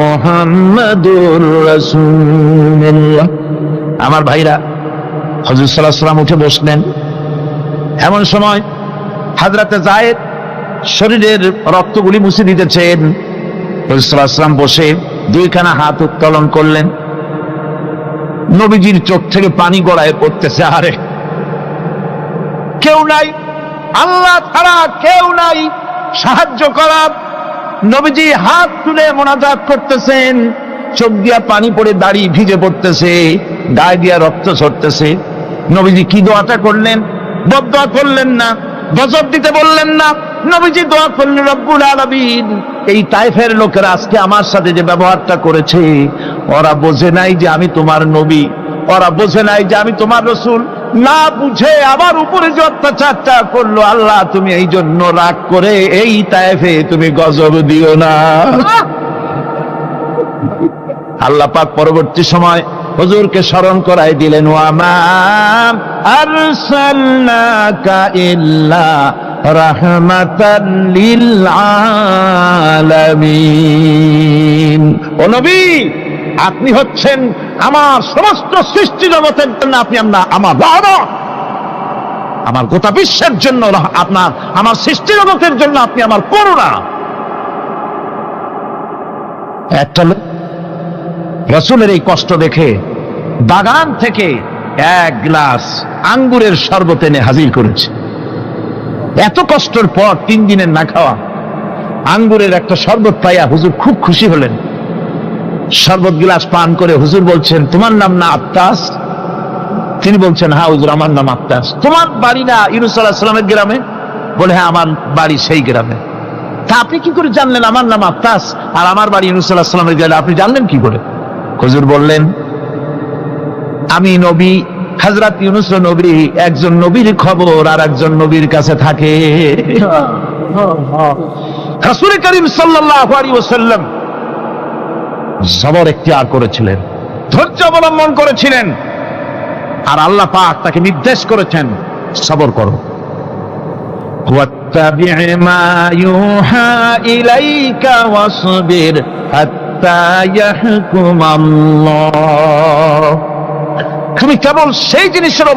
মুহাম্মাদুর রাসূলুল্লাহ। আমার ভাইরা, হুজুর সাল্লাল্লাহু আলাইহি ওয়াসাল্লাম উঠে বসলেন। এমন সময় হযরতে যায়েদ শরীরের রক্তগুলি মুছে দিতেছেন। হুজুর সাল্লাল্লাহু আলাইহি ওয়াসাল্লাম বসে 2খানা হাত উত্তোলন করলেন। নবীজির চোখ থেকে পানি গড়ায় পড়তেছে। আরে কেউ নাই, আল্লাহ ছাড়া কেউ নাই সাহায্য করার। নবীজি হাত তুলে মোনাজাত করতেছেন, চোখ দিয়া পানি পড়ে দাড়ি ভিজে পড়তেছে, গায়ে দিয়া রক্ত ঝরতেছে। নবীজি কি দোয়াটা করলেন? বদদোয়া করলেন না, গজব দিতে বললেন না। নবীজি দোয়া করলেন রব্বুল আলামিন, এই তায়েফের লোকেরা আজকে আমার সাথে যে ব্যবহারটা করেছে, ওরা বোঝে নাই যে আমি তোমার নবী, ওরা বোঝে নাই যে আমি তোমার রাসূল, না বুঝে আমার উপরে যে অত্যাচারটা করলো, আল্লাহ তুমি এই জন্য রাগ করে এই তায়েফে তুমি গজব দিও না। আল্লাহ পাক পরবর্তী সময় হুজুরকে স্মরণ করাই দিলেন, ওয়া মা আরসালনাকা ইল্লা রাহমাতাল লিল আলামিন। ও নবী, আপনি হচ্ছেন আমার সমস্ত সৃষ্টি জগতের জন্য, আপনি আমার রহমত, আমার গোটা বিশ্বের জন্য আপনার, আমার সৃষ্টি জগতের জন্য আপনি আমার করুণা। একটা লোক রাসূলের এই কষ্ট দেখে বাগান থেকে 1 গ্লাস আঙ্গুরের শরবত এনে হাজির করেছে। এত কষ্টের পর 3 দিনের না খাওয়া আঙ্গুরের একটা শরবত পাইয়া হুজুর খুব খুশি হলেন। শরবত গ্লাস পান করে হুজুর বলছেন, তোমার নাম না আত্তাস? তিনি বলছেন, হ্যাঁ হুজুর আমার নাম আত্তাস। তোমার বাড়ি না ইউনূস আলাইহিস সালামের গ্রামে? বলে হ্যাঁ আমার বাড়ি সেই গ্রামে। তা আপনি কি করে জানলেন আমার নাম আব্বাস আর আমার বাড়ি ইউনূস আলাইহিস সালামের জায়গা? আপনি জানলেন কি করে? হুজুর বললেন, আমি নবী, হযরত ইউনূস নবী, একজন নবীর খবর আর একজন নবীর কাছে থাকে। রাসূল করিম সাল্লাল্লাহু আলাইহি ওয়াসাল্লাম সবর ইখতিয়ার করেছিলেন, ধৈর্য অবলম্বন করেছিলেন, আর আল্লাহ পাক তাকে নির্দেশ করেছেন সবর করো। ওয়াত্তাবি' মা ইউহা ইলাইকা ওয়াসবির হাত্তা ইয়াহকুমাল্লাহ। তুমি কেবল সেই জিনিসের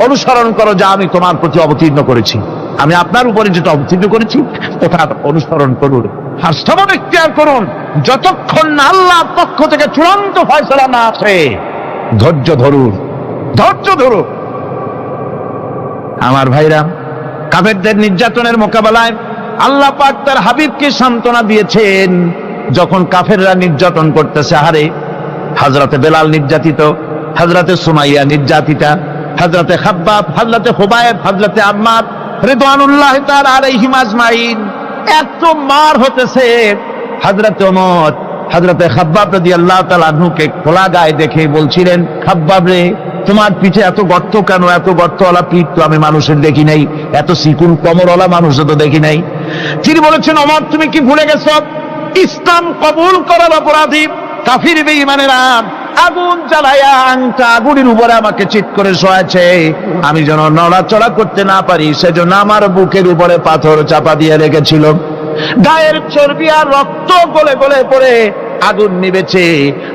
অনুসরণ করো যা আমি তোমার প্রতি অবতীর্ণ করেছি। আমি আপনার উপরে যেটা অবতীর্ণ করেছি ওটার অনুসরণ করুন, আর সবর ইখতিয়ার করুন যতক্ষণ না আল্লাহর পক্ষ থেকে চূড়ান্ত ফয়সালা না আসে। ধৈর্য ধরুন, ধৈর্য ধরুন। আমার ভাইরা, কাফেরদের নির্যাতনের মোকাবেলায় আল্লাহ পাক তার হাবিবকে সান্ত্বনা দিয়েছেন। যখন কাফেররা নির্যাতন করতেছে, হারে হযরতে বেলাল নির্যাতিত, হযরতে সুমাইয়া নির্যাতিতা, হযরতে খাব্বাব, হযরতে খুবাইব, হযরতে আম্মার রিদওয়ানুল্লাহি তাআলা আলাইহিম আজমাইন, এত মার হতেছে। হযরতে ওমর হযরতে খাব্বাব রাদিয়াল্লাহু তাআলা আনহুকে খোলা গায়ে দেখে বলছিলেন, খাব্বাব রে, তোমার পিঠে এত গর্ত কেন? এত গর্তওয়ালা পিঠ তো আমি মানুষের দেখি নাই, এত চিকুন কোমরওয়ালা মানুষও তো দেখি নাই। তিনি বলেছেন, ওমর তুমি কি ভুলে গেছো? ইসলাম কবুল করার অপরাধী কাফির বেঈমানেরা আগুন জ্বালায়া আংটা আগুনের উপরে আমাকে চিৎ করে শোয়াছে। আমি যেন নড়াচড়া করতে না পারি সেজন্য আমার বুকের উপরে পাথর চাপা দিয়ে রেখেছিল। গায়ের চর্বি আর রক্ত গলে গলে পড়ে আগুন নিবেছে,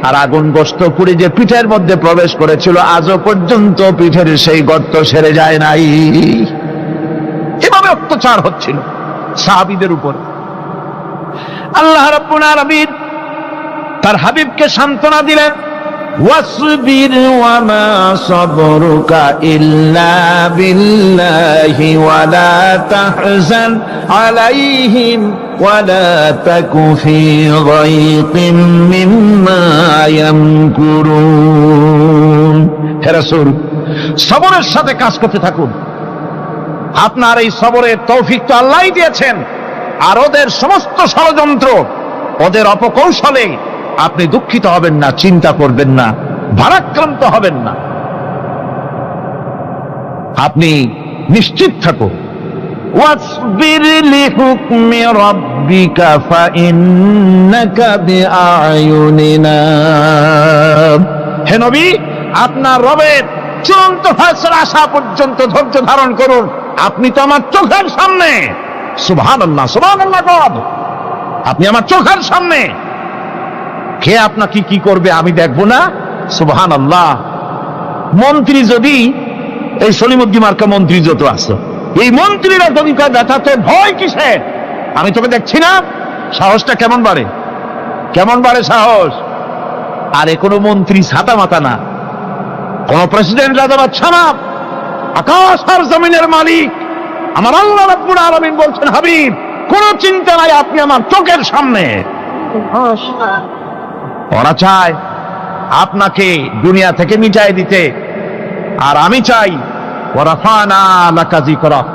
আর আগুন গোশত পুড়ে যে পিঠের মধ্যে প্রবেশ করেছিল আজও পর্যন্ত পিঠের সেই গর্ত সেরে যায় নাই। এভাবে অত্যাচার হচ্ছিল সাহাবীদের উপর। আল্লাহ রাব্বুল আলামিন তার হাবিবকে সান্ত্বনা দিলেন, ওয়াসবির ওয়া মা সাবরুকা ইল্লা বিল্লাহি ওয়া লা তাহজান আলাইহিম ওয়া লা তাকু ফি গায়তিন মিম্মা ইয়ামকুরুন। হে রাসূল, সবরের সাথে কাজ করতে থাকুন। আপনার এই সবরের তৌফিক তো আল্লাহই দিয়েছেন, আর ওদের সমস্ত ষড়যন্ত্র, ওদের অপকৌশলে আপনি দুঃখিত হবেন না, চিন্তা করবেন না, ভারাক্রান্ত হবেন না। আপনি নিশ্চিত থাকুন। ওয়াসবির লিহুকমি রাব্বিকা ফাইন্নাকা বিআয়ুনিনা। হে নবী, আপনার রবের চূড়ান্ত ফয়সালা আসা পর্যন্ত ধৈর্য ধারণ করুন। আপনি তো আমার চোখের সামনে। সুবহানাল্লাহ, সুবহানাল্লাহ। আপনি আমার চোখের সামনে। কে আপনাকে কি করবে আমি দেখবো না? সুবহানাল্লাহ। মন্ত্রী যদি, এই সলিমুদ্দিন মার্কা মন্ত্রী যত আছে, এই মন্ত্রীরা যদি ব্যথা তো ভয় কিসের? আমি তোকে দেখছি না? সাহসটা কেমন বাড়ে, কেমন বাড়ে সাহস। আরে কোনো মন্ত্রী ছাতা মাতা না, কোন প্রেসিডেন্ট রাজা বাদশা না, আকাশ আর জমিনের মালিক আমার আল্লাহ রাব্বুল আলামিন বলছেন, হাবিব কোন চিন্তা নাই, আপনি আমার চোখের সামনে। ওরা চায় আপনাকে দুনিয়া থেকে মিটাই দিতে, আর আমি চাই ওয়ারাফানা লাকা যিকরাক,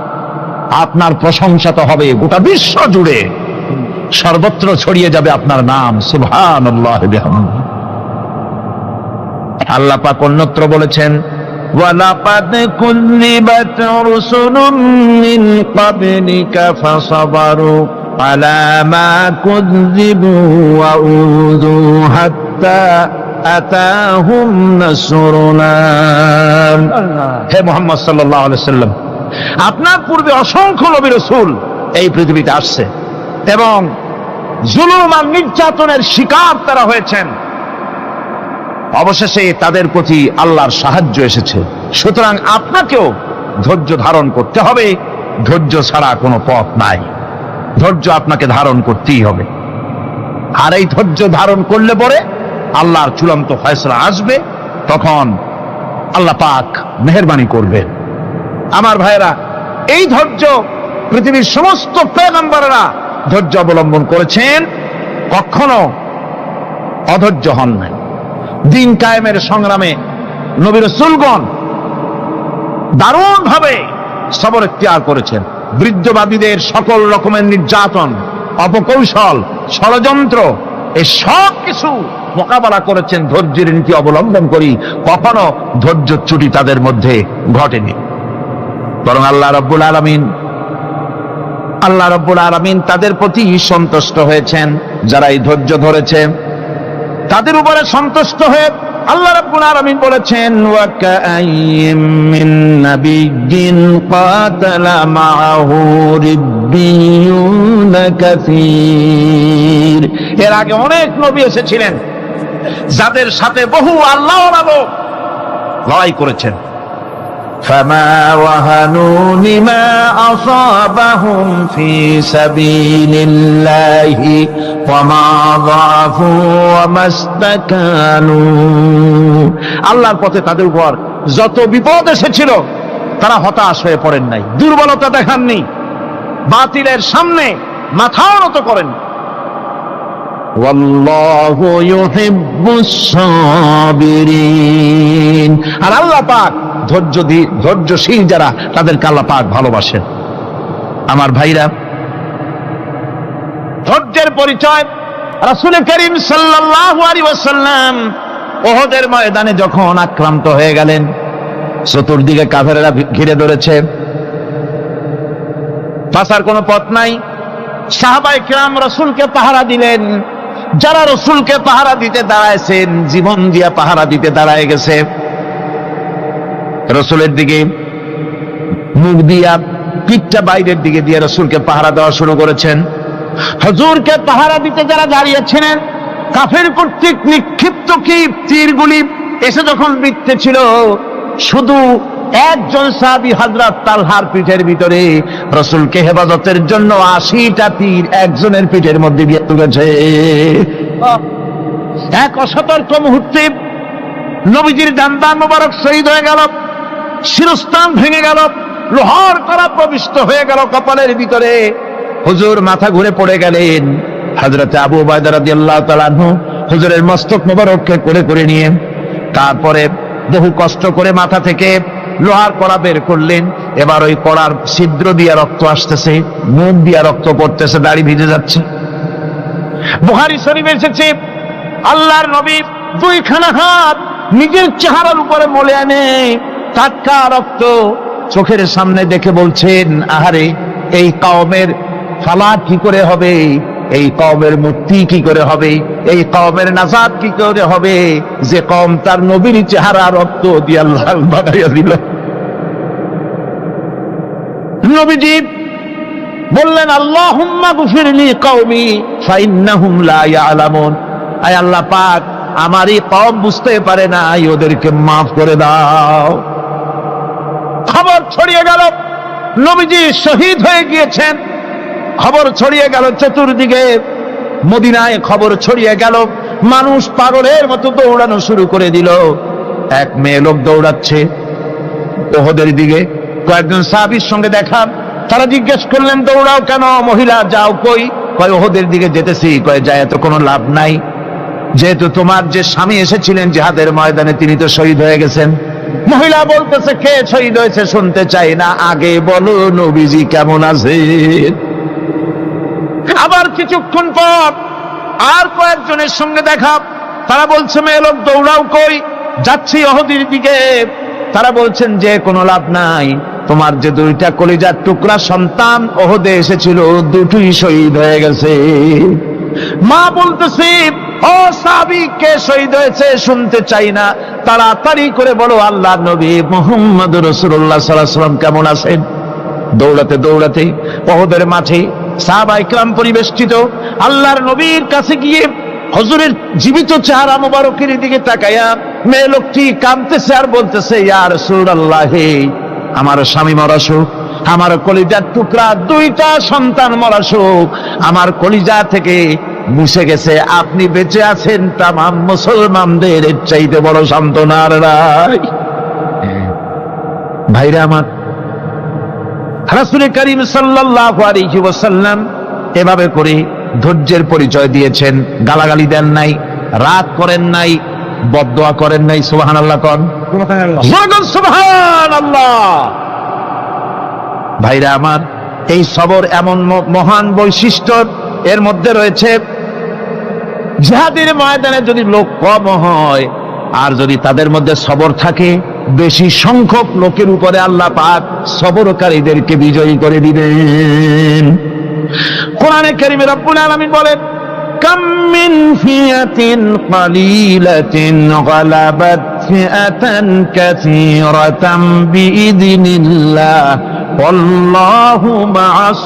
আপনার প্রশংসা তো হবে গোটা বিশ্ব জুড়ে, সর্বত্র ছড়িয়ে যাবে আপনার নাম। সুবহানাল্লাহি বিহামদিহি। আল্লাহ পাক অন্যত্র বলেছেন, ওয়ালাকাদ কুযযিবাত রুসুলুম মিন ক্বাবলিকা ফাসাবারু আলা মা কুযযিবু ওয়া উযু হাত্তা আতাহুম নাসরুনা। হে মুহাম্মদ সাল্লাল্লাহু আলাইহি ওয়াসাল্লাম, আপনার পূর্বে অসংখ্য নবী রাসূল এই পৃথিবীতে আসছে এবং জুলুম আর নির্যাতনের শিকার তারা হয়েছেন। অবশেষে তাদের প্রতি আল্লাহর সাহায্য এসেছে। সুতরাং আপনাকেও ধৈর্য ধারণ করতে হবে। ধৈর্য ছাড়া কোনো পথ নাই। ধৈর্য আপনাকে ধারণ করতেই হবে। আর এই ধৈর্য ধারণ করলে পরে আল্লাহর চূড়ান্ত ফয়সালা আসবে, তখন আল্লাহ পাক মেহেরবানি করবেন। আমার ভাইরা, এই ধৈর্য পৃথিবীর সমস্ত পয়গম্বররা ধৈর্য অবলম্বন করেছেন, কখনো অধৈর্য হন নাই। দিন কায়েমের সংগ্রামে নবী রাসূলগণ দারুণ ভাবে সবর ইখতিয়ার করেছেন। বৃদ্ধবাদীদের সকল রকমের নির্যাতন অপকৌশল, ষড়যন্ত্র, এই সব কিছু মোকাবেলা করেছেন ধৈর্যের নীতি অবলম্বন করি। কখনো ধৈর্যচ্যুতি তাদের মধ্যে ঘটেনি, বরং আল্লাহ রাব্বুল আলামিন তাদের প্রতি সন্তুষ্ট হয়েছেন। যারা এই ধৈর্য ধরেছে তাদের উপরে সন্তুষ্ট হয়ে আল্লাহ রাব্বুল আলামিন বলেছেন, ওয়া কাআইয়্যিম মিন নাবিয়্যিন কাতালা মাআহু রিব্বিয়ুন কাসীর। এর আগে অনেক নবী এসেছিলেন যাদের সাথে বহু আল্লাহর লোক লড়াই করেছেন। فما وهنوا لما أصابهم في سبيل الله وما ضعفوا وما استكانوا। আল্লাহর পথে তাদের উপর যত বিপদ এসেছিল তারা হতাশ হয়ে পড়েন নাই, দুর্বলতা দেখাননি, বাতিলের সামনে মাথা নত করেন। ওয়াল্লাহু ইউহিব্বুস সাবিরিন। আর আল্লাহ পাক ধৈর্যশীল যারা তাদেরকে আল্লাহ পাক ভালোবাসেন। আমার ভাইরা, ধৈর্যের পরিচয় রাসূল করিম সাল্লাল্লাহু আলাইহি ওয়াসাল্লাম উহুদের ময়দানে যখন আক্রান্ত হয়ে গেলেন, চতুর্দিকে কাফেররা ঘিরে ধরেছে, বাঁচার কোনো পথ নাই। সাহাবায়ে কিরাম রাসূলকে পাহারা দিলেন। যারা রাসূলকে পাহারা দিতে দাঁড়ায়ছেন, জীবন দিয়া পাহারা দিতে দাঁড়ায় গেছে, রাসূলের দিকে মুখ দিয়া, পিঠটা বাইরের দিকে দিয়ে রাসূলকে পাহারা দেওয়া শুরু করেছেন। হুজুরকে পাহারা দিতে যারা দাঁড়িয়েছিলেন, কাফের কর্তৃক নিক্ষিপ্ত কি তীরগুলি এসে যখন বিঁধতেছিল, শুধু একজন সাহাবী হযরত তালহার পিঠের ভিতরে রাসূলকে হেফাজতের জন্য 80টা তীর একজনের পিঠের মধ্যে দিয়ে তুলেছে। এক অসতর্ক মুহূর্তে নবীজির ডান্ডা মোবারক শহীদ হয়ে গেল, শিরস্ত্রাণ ভেঙে গেল, লোহার কড়া প্রবিষ্ট হয়ে গেল কপালের ভিতরে। হুজুর মাথা ঘুরে পড়ে গেলেন। হযরত আবু উবাইদা রাদিয়াল্লাহু তাআলা আনহু হুজুরের মস্তক মোবারককে কোলে করে নিয়ে তারপরে বহু কষ্ট করে মাথা থেকে লোহার কড়া বের করলেন। এবার ওই কড়ার ছিদ্র দিয়ে রক্ত আসতেছে, মুখ দিয়ে রক্ত পড়তেছে, দাড়ি ভিজে যাচ্ছে। বুখারী শরীফে এসেছে, আল্লাহর নবী দুইখানা হাত নিজের চেহারার উপরে মলে আনে টাটকা রক্ত চোখের সামনে দেখে বলছেন, আহারে, এই কওমের ফালাত কি করে হবে, এই কওমের মুক্তি কি করে হবে, এই কওমের নাজাত কি করে হবে, যে কওম তার নবীর চেহারা রক্ত দিয়ে লাল বানাইয়া দিল। নবীজি বললেন, আল্লাহুম্মা গফিরলি কওমি ফাইন্নাহুম লা ইয়ালামুন। আয় আল্লাহ পাক, আমার এই কওম বুঝতে পারে না, ওদেরকে মাফ করে দাও। খবর ছড়িয়ে গেল নবীজি শহীদ হয়ে গিয়েছেন। খবর ছড়িয়ে গেল চতুর্দিকে, মদিনায় খবর ছড়িয়ে গেল। মানুষ পাগলের মতো দৌড়ানো শুরু করে দিল। এক মেয়ে লোক দৌড়াচ্ছে উহুদের দিকে। কয়েকজন সাহাবীর সঙ্গে দেখা, তারা জিজ্ঞেস করলেন, দৌড়াও কেন? মহিলা, যাও কই? কয়, উহুদের দিকে যেতেছি। কয়, যায় তো কোনো লাভ নাই, যেহেতু তোমার যে স্বামী এসেছিলেন জিহাদের ময়দানে তিনি তো শহীদ হয়ে গেছেন। মহিলা বলতেছে, কে শহীদ হয়েছে শুনতে চাই না, আগে বলো নবীজি কেমন আছেন। আবার কিছুক্ষণ পর আর কয়েকজনের সঙ্গে দেখা, তারা বলছে, মেয়ে লোক দৌড়াও কই? যাচ্ছি উহুদের দিকে। তারা বলছেন যে কোনো লাভ নাই, তোমার যে দুইটা কলিজার টুকরা সন্তান উহুদে এসেছিল দুটোই শহীদ হয়ে গেছে। মা বলতেছে, ও সাহাবী, কে শহীদ হয়েছে শুনতে চাই না, তাড়াতাড়ি করে বলো আল্লাহর নবী মুহাম্মদুর রাসূলুল্লাহ সাল্লাল্লাহু আলাইহি ওয়াসাল্লাম কেমন আছেন। দৌড়াতে দৌড়াতে উহুদের মাঠে সাহাবায়ে কিরাম পরিবেষ্টিত। আল্লাহর নবীর কাছে গিয়ে হুজুরের জীবিত চেহারা মোবারকের দিকে তাকায়া মেয়ে লোকটি কাঁদতেছে আর বলতেছে, ইয়া রাসূলুল্লাহ, আমার স্বামী মরা শোক, আমার কলিজার টুকরা দুইটা সন্তান মরা শোক, আমার কলিজা থেকে মুছে গেছে, আপনি বেঁচে আছেন, তামাম মুসলমানদের এর চাইতে বড় সান্ত্বনা আর নাই। ভাইরা আমার, রাসূল করিম সাল্লাল্লাহু আলাইহি ওয়াসাল্লাম এভাবে করে ধৈর্যের পরিচয় দিয়েছেন। গালাগালি দেন নাই, রাগ করেন নাই, বদদোয়া করেন নাই। সুবহানাল্লাহ কোন, সুবহানাল্লাহ। ভাইরা আমার, এই সবর এমন মহান বৈশিষ্ট্য এর মধ্যে রয়েছে জিহাদের ময়দানে যদি লোক কম হয় আর যদি তাদের মধ্যে সবর থাকে, বেশি সংখ্যক লোকের উপরে আল্লাহ পাক সবরকারীদেরকে বিজয়ী করে দিবেন। কোরআনে কারীমে রব্বুল আলামিন বলেন, কাম মিন ফিয়াতিন কালিলাতিন গালাবাত ফিআতান কাসীরাতাম বিইذনিল্লাহ ওয়াল্লাহু মা'আস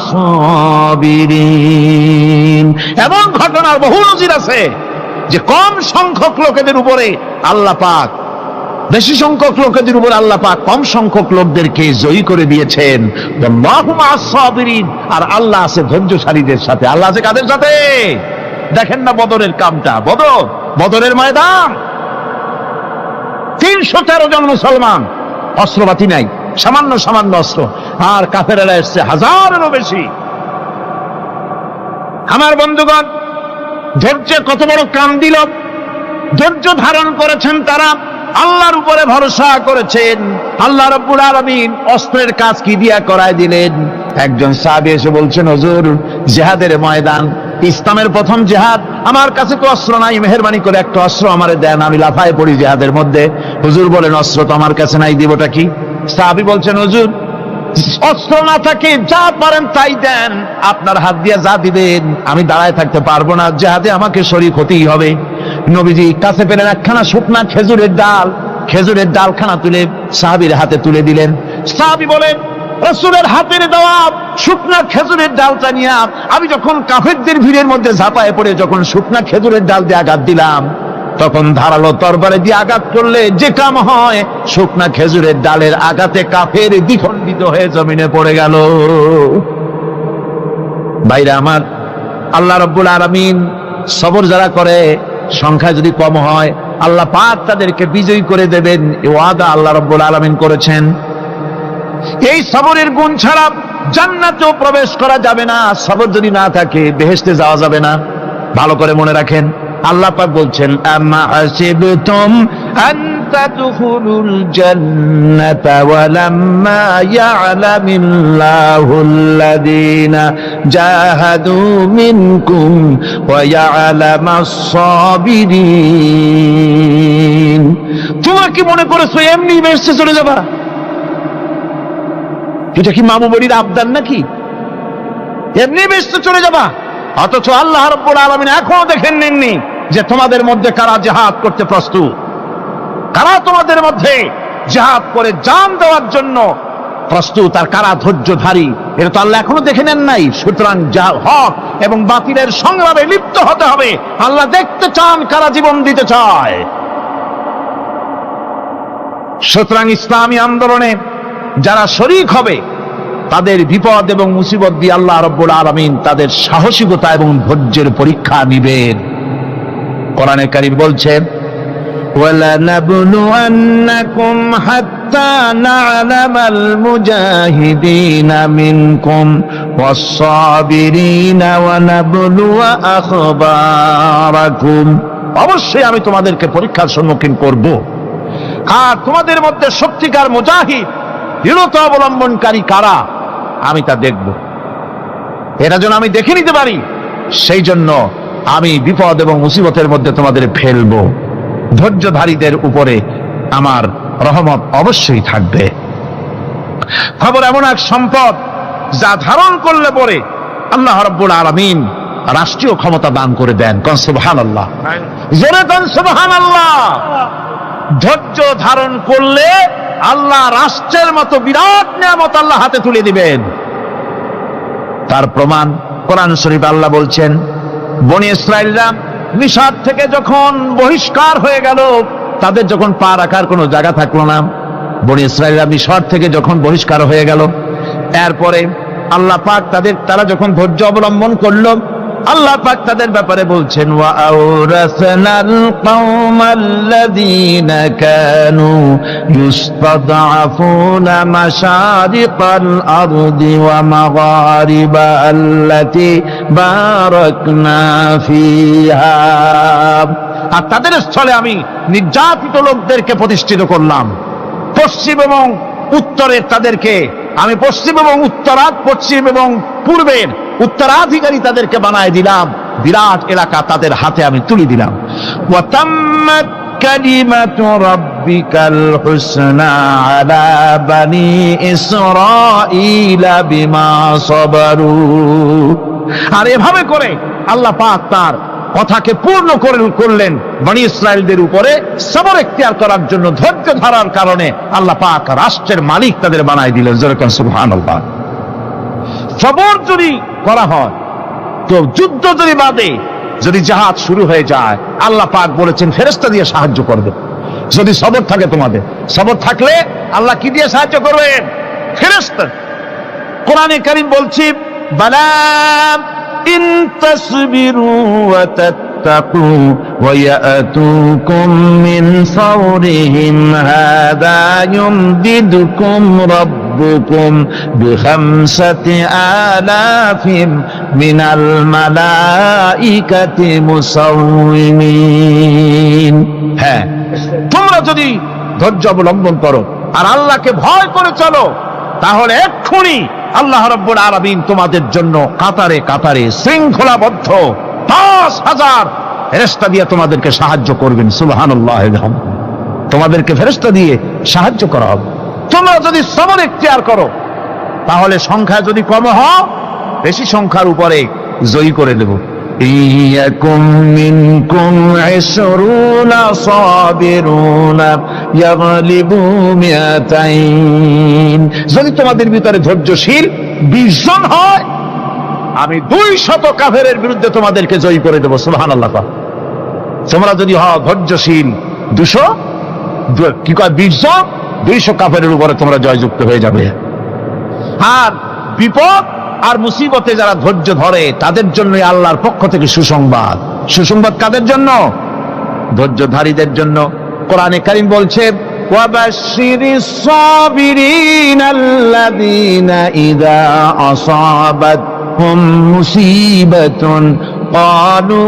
সাবিরিন। এমন ঘটনার বহু নজির আছে যে কম সংখ্যক লোকেদের উপরে আল্লাহ পাক, বেশি সংখ্যক লোকেদের উপর আল্লাহ পাক কম সংখ্যক লোকদেরকে জয়ী করে দিয়েছেন। আল্লাহু মা'আস সাবিরিন, আর আল্লাহ আছে ধৈর্যশালীদের সাথে। আল্লাহ আছে কাদের সাথে? দেখেন না বদরের কামটা, বদরের ময়দান, 313 জন মুসলমান, অস্ত্রপাতি নাই, সামান্য সামান্য অস্ত্র, আর কাফেরেরা এসছে হাজারেরও বেশি। আমার বন্ধুগণ, ধৈর্য কত বড় কাম দিল! ধৈর্য ধারণ করেছেন তারা, আল্লাহর উপরে ভরসা করেছেন। আল্লাহ রাব্বুল আলামিন অস্ত্রের কাজ কি দিয়া করায় দিলেন। একজন সাহাবী এসে বলছেন, হুজুর, জিহাদের ময়দান, ইসলামের প্রথম জিহাদ, আমার কাছে তো অস্ত্র নাই, মেহেরবানি করে একটা অস্ত্র আমারে দেন, আমি লাফায় পড়ি জিহাদের মধ্যে। হুজুর বলেন, অস্ত্র তো আমার কাছে নাই, দিবটা কি? সাহাবী বলছেন, হুজুর, অস্ত্র না থাকে যা পারেন তাই দেন, আপনার হাত দিয়ে যা দিবেন আমি দাঁড়ায় থাকতে পারবো না, জিহাদে আমাকে শরীক হতেই হবে। নবীজি কাছে পেলেন একখানা শুকনা খেজুরের ডালখানা তুলে সাহাবীর হাতে তুলে দিলেন। সাহাবী বলেন, রাসূলের হাতের দেওয়া শুকনা খেজুরের ডালটা নিয়ে আমি যখন কাফেরদের ভিড়ের মধ্যে ঝাঁপায় পড়ে যখন শুকনা খেজুরের ডাল দিয়ে আঘাত দিলাম, তখন ধারালো তরবারে দিয়ে আঘাত করলে যে কাম হয়, শুকনা খেজুরের ডালের আঘাতে কাফের দ্বিখণ্ডিত হয়ে জমিনে পড়ে গেল। ভাইরা আমার, আল্লাহ রাব্বুল আলামিন সবর যারা করে, সংখ্যা যদি কম হয়, আল্লাহ পাক তাদেরকে বিজয়ী করে দেবেন, এই ওয়াদা আল্লাহ রাব্বুল আলামিন করেছেন। এই সবরের গুণ ছাড়া জান্নাতেও প্রবেশ করা যাবে না। সবর যদি না থাকে বেহেশতে যাওয়া যাবে না। ভালো করে মনে রাখেন, আল্লাহ পাক বলছেন, আম্মা হাসিবতুম আন তাদখুলুল জান্নাতা ওয়া লাম্মা ইয়া'লামিল্লাহুল্লাযীনা জাহাদু মিনকুম ওয়া ইয়া'লামাস সাবিরিন। তোমরা কি মনে করেছো এমনি বেহেশতে চলে যাবা? এটা কি মামু বাড়ির আবদার নাকি? এমনি বেহেশতে চলে যাবা? অথচ আল্লাহ রাব্বুল আলামিন এখনো দেখেন নেননি যে তোমাদের মধ্যে কারা জিহাদ করতে প্রস্তুত, কারা তোমাদের মধ্যে জিহাদ করে জান দেওয়ার জন্য প্রস্তুত, আর কারা ধৈর্যধারী, এটা তো আল্লাহ এখনো দেখে নেন নাই। সুতরাং হক এবং বাতিলের সংগ্রামে লিপ্ত হতে হবে। আল্লাহ দেখতে চান কারা জীবন দিতে চায়। সুতরাং ইসলামী আন্দোলনে যারা শরীক হবে, তাদের বিপদ এবং মুসিবত দিয়ে আল্লাহ রাব্বুল আলামিন তাদের সাহসিকতা এবং ধৈর্যের পরীক্ষা নিবেন। কোরআনে কারীম বলছে, ওয়ালানাবলুয়ান্নাকুম হাত্তা না'লামাল মুজাহিদিনা মিনকুম ওয়াস-সাবিরিনা ওয়া নাবলুয়া আখবারাকুম। অবশ্যই আমি তোমাদেরকে পরীক্ষার সম্মুখীন করব, আর তোমাদের মধ্যে সত্যিকার মুজাহিদ, দৃঢ়তা অবলম্বনকারী কারা, আমি তা দেখব। এটা যেন আমি দেখে নিতে পারি, সেই জন্য আমি বিপদ এবং মুসিবতের মধ্যে তোমাদের ফেলবো। ধৈর্যধারীদের উপরে আমার রহমত অবশ্যই থাকবে। খবর এমন এক সম্পদ যা ধারণ করলে পরে আল্লাহ রাব্বুল আলামিন রাষ্ট্রীয় ক্ষমতা দান করে দেন। কোন সুবহানাল্লাহ, জোরে কোন সুবহানাল্লাহ। ধৈর্য ধারণ করলে আল্লাহ রাষ্ট্রের মতো বিরাট নিয়ামত আল্লাহ হাতে তুলে দিবেন। তার প্রমাণ কোরআন শরীফে আল্লাহ বলছেন, বনি ইসরাইলরা মিশর থেকে যখন বহিষ্কার হয়ে গেল, তাদের যখন পা রাখার কোনো জায়গা থাকলো না, বনি ইসরাইলরা মিশর থেকে যখন বহিষ্কার হয়ে গেল, এরপরে আল্লাহ পাক তারা যখন ধৈর্য অবলম্বন করলো, আল্লাহ পাক তাদের ব্যাপারে বলছেন, ওয়া আওরাসনাল কওমাল্লাযীনা কানু ইউসতাদআফুনা মাশারিকাল আরদি ওয়া মাগারিবা আল্লাতী বারাকনা ফিহা। আর তাদের স্থলে আমি নির্যাতিত লোকদেরকে প্রতিষ্ঠিত করলাম, পশ্চিম এবং উত্তরের তাদেরকে আমি পশ্চিম এবং পশ্চিম এবং পূর্বের উত্তরাধিকারী তাদেরকে বানায় দিলাম, বিরাট এলাকা তাদের হাতে আমি তুলে দিলাম। ওয়াতাম্মাত কালিমাতু রাব্বিকাল হুসনা আলা বানি ইসরাঈলা বিমা সাবারু। আর এভাবে করে আল্লাহ পাক তার কথাকে পূর্ণ করলেন বনি ইসরায়েলদের উপরে সবর এখতিয়ার করার জন্য, ধৈর্য ধরার কারণে আল্লাহ পাক রাষ্ট্রের মালিক তাদের বানায় দিলেন। যেরকম সুবহানাল্লাহ। সবর যদি করা হয় তো যুদ্ধ যদি বাদে, যদি জাহাজ শুরু হয়ে যায়, আল্লাহ পাক বলেছেন ফেরেশতা দিয়ে সাহায্য করবে। যদি সবর থাকে তোমাদের, সবর থাকলে আল্লাহ কি দিয়ে সাহায্য করবেন? ফেরেশতা। কোরআনে কারীম বলছে বালা ইন তাসবিরু ওয়া তাত্তাকু ওয়া ইয়াতুকুম মিন ফাওরিহিম হাদা ইউমদিদুকুম রাব্বুকুম বিখামসাতি আলাফিন মিনাল মালাইকাতি মুসাউমিন। হ্যাঁ, তোমরা যদি ধৈর্য অবলম্বন করো আর আল্লাহকে ভয় করে চলো, তাহলে এক্ষুনি আল্লাহ রাব্বুল আলামিন তোমাদের জন্য কাতারে কাতারে শৃঙ্খলাবদ্ধ ৫,০০০ ফেরেশতা দিয়ে তোমাদেরকে সাহায্য করবেন। সুবহানাল্লাহ। তোমাদেরকে ফেরেশতা দিয়ে সাহায্য করা হবে। তোমরা যদি সবর এখতিয়ার করো, তাহলে সংখ্যা যদি কম হয়, বেশি সংখ্যার উপরে জয়ী করে দেব। ইয়াকুম মিনকুম ২০ সাবিরুনা ইয়াগলিবু মিয়াতাইন। যদি তোমাদের ভিতরে ধৈর্যশীল ২০ জন হয়, আমি ২০০ কাফেরের বিরুদ্ধে তোমাদেরকে জয়ী করে দেব। সুবহানাল্লাহ। তোমরা যদি হও ধৈর্যশীল ২০০ কি কয় ২০ জন, ২০০ কাফেরের উপরে তোমরা জয়যুক্ত হয়ে যাবে। আর বিপদ আর মুসিবতে যারা ধৈর্য ধরে তাদের জন্য আল্লাহর পক্ষ থেকে সুসংবাদ। সুসংবাদ কাদের জন্য? ধৈর্যধারীদের জন্য। কোরআনে কারীম বলছে ওয়াবাশশিরিস সাবিরিনাল্লাযীনা ইযা আসাবাতহুম মুসিবাতুন ক্বালু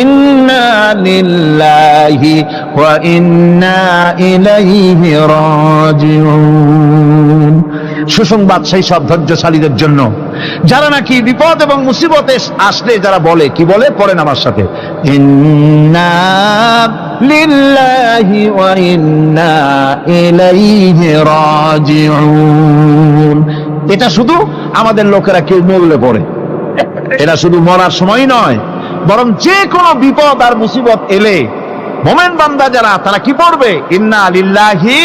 ইন্না লিল্লাহি ওয়া ইন্না ইলাইহি রাজিউন। সুসংবাদ সেই সব ধৈর্যশালীদের জন্য যারা নাকি বিপদ এবং মুসিবতে আসলে যারা বলে, কি বলে? পড়েন আমার সাথে, ইন্না লিল্লাহি ওয়া ইন্না ইলাইহি রাজিউন। এটা শুধু আমাদের লোকেরা কেউ মরলে পড়ে, এটা শুধু মরার সময় নয়, বরং যে কোনো বিপদ আর মুসিবত এলে মোমেন বান্দা যারা, তারা কি পড়বে? ইন্না লিল্লাহি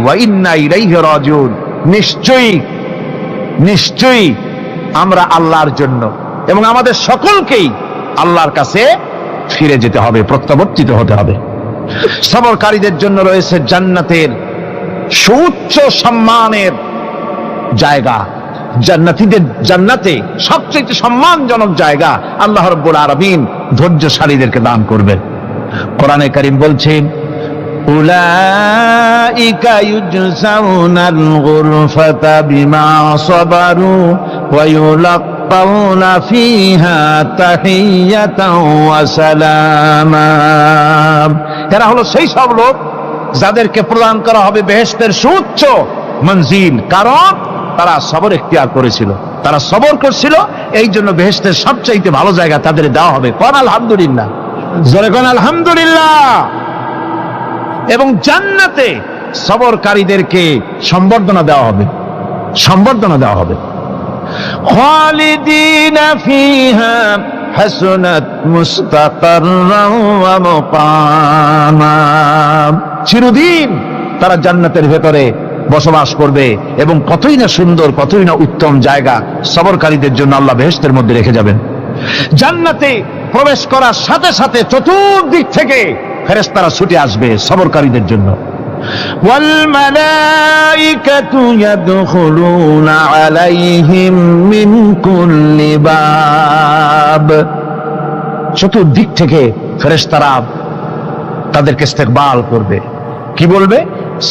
ওয়া ইন্না ইলাইহি রাজিউন। নিশ্চয়ই নিশ্চয়ই আমরা আল্লাহর জন্য এবং আমাদের সকলকেই আল্লাহর কাছে ফিরে যেতে হবে, প্রত্যাবর্তিত হতে হবে। সবরকারীদের জন্য রয়েছে জান্নাতের সুউচ্চ সম্মানের জায়গা। জান্নাতে সবচেয়ে সম্মানজনক জায়গা আল্লাহ রাব্বুল আলামিন ধৈর্যশালীদেরকে দান করবেন। কোরআনে কারীম বলছেন উলাইকা ইউজসাউনাল গুরফাতা বিমা সাবারু ওয়া ইউলাক্কাউনা ফিহা তাহিয়াতাও ওয়া সালামা। এরা হলো সেই সব লোক যাদেরকে প্রদান করা হবে বেহেশতের সুউচ্চ মঞ্জিল, কারণ তারা সবর এখতিয়ার করেছিল, তারা সবর করছিল, এই জন্য বেহেশতের সবচাইতে ভালো জায়গা তাদের দেওয়া হবে। কোন আলহামদুলিল্লাহ, জোরে কোন আলহামদুলিল্লাহ। এবং জান্নাতে সবরকারীদেরকে সম্বর্ধনা দেওয়া হবে, সম্বর্ধনা দেওয়া হবে। খালিদিনা ফিহা হাসনাত মুস্তাকাররান ওয়া মুকামা। চিরদিন তারা জান্নাতের ভেতরে বসবাস করবে এবং কতই না সুন্দর, কতই না উত্তম জায়গা সবরকারীদের জন্য আল্লাহ বেহেশতের মধ্যে রেখে যাবেন। জান্নাতে প্রবেশ করার সাথে সাথে চতুর্দিক থেকে ফেরেশতারা ছুটে আসবে সবরকারীদের জন্য। ওয়াল মালাইকাতু ইয়াদখুলুনা আলাইহিম মিন কুল্লি বাব। চতুর্দিক থেকে ফেরেশতারা তাদেরকে ইস্তেকবাল করবে, কি বলবে?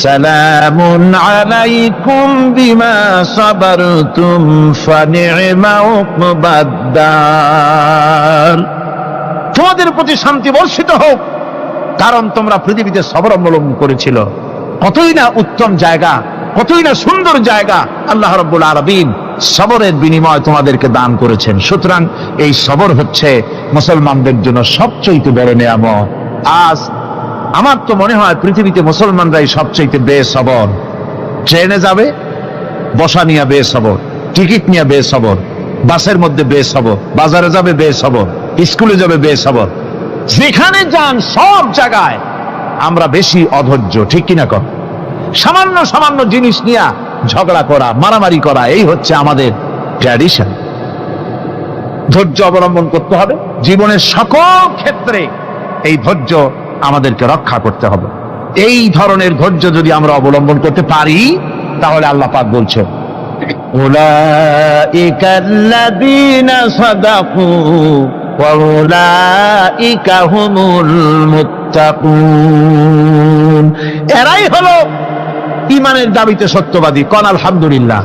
সালামুন আলাইকুম বিমা সাবারতুম ফানি'মা উকবাদ-দার। তোমাদের প্রতি শান্তি বর্ষিত হোক, কারণ তোমরা পৃথিবীতে সবর অবলম্বন করেছিল। কতই না উত্তম জায়গা কতই না সুন্দর জায়গা আল্লাহ রাব্বুল আলামিন সবরের বিনিময় তোমাদেরকে দান করেছেন। সুতরাং এই সবর হচ্ছে মুসলমানদের জন্য সবচেয়ে বড় নিয়ামত। আজ আমার তো মনে হয় পৃথিবীতে মুসলমানরাই সবচেয়ে বেসবর। ট্রেনে যাবে বসা নিয়ে বেসবর, টিকিট নিয়ে বেসবর, বাসের মধ্যে বেসবর, বাজারে যাবে বেসবর, স্কুলে যাবে বেসবর, যেখানে যান সব জায়গায় আমরা বেশি অধৈর্য, ঠিক কিনা কর? সামান্য সামান্য জিনিস নিয়ে ঝগড়া করা, মারামারি করা, এই হচ্ছে আমাদের ট্র্যাডিশন। ধৈর্য অবলম্বন করতে হবে জীবনের সকল ক্ষেত্রে। এই ধৈর্য আমাদেরকে রক্ষা করতে হবে। এই ধরনের ধৈর্য যদি আমরা অবলম্বন করতে পারি তাহলে আল্লাহ পাক বলছেন উলাইকা আল্লাযীনা সাদাকু ওয়া উলাইকা হুমুল মুত্তাকুন। এরাই হলো ঈমানের দাবিতে সত্যবাদী। কোন আলহামদুলিল্লাহ।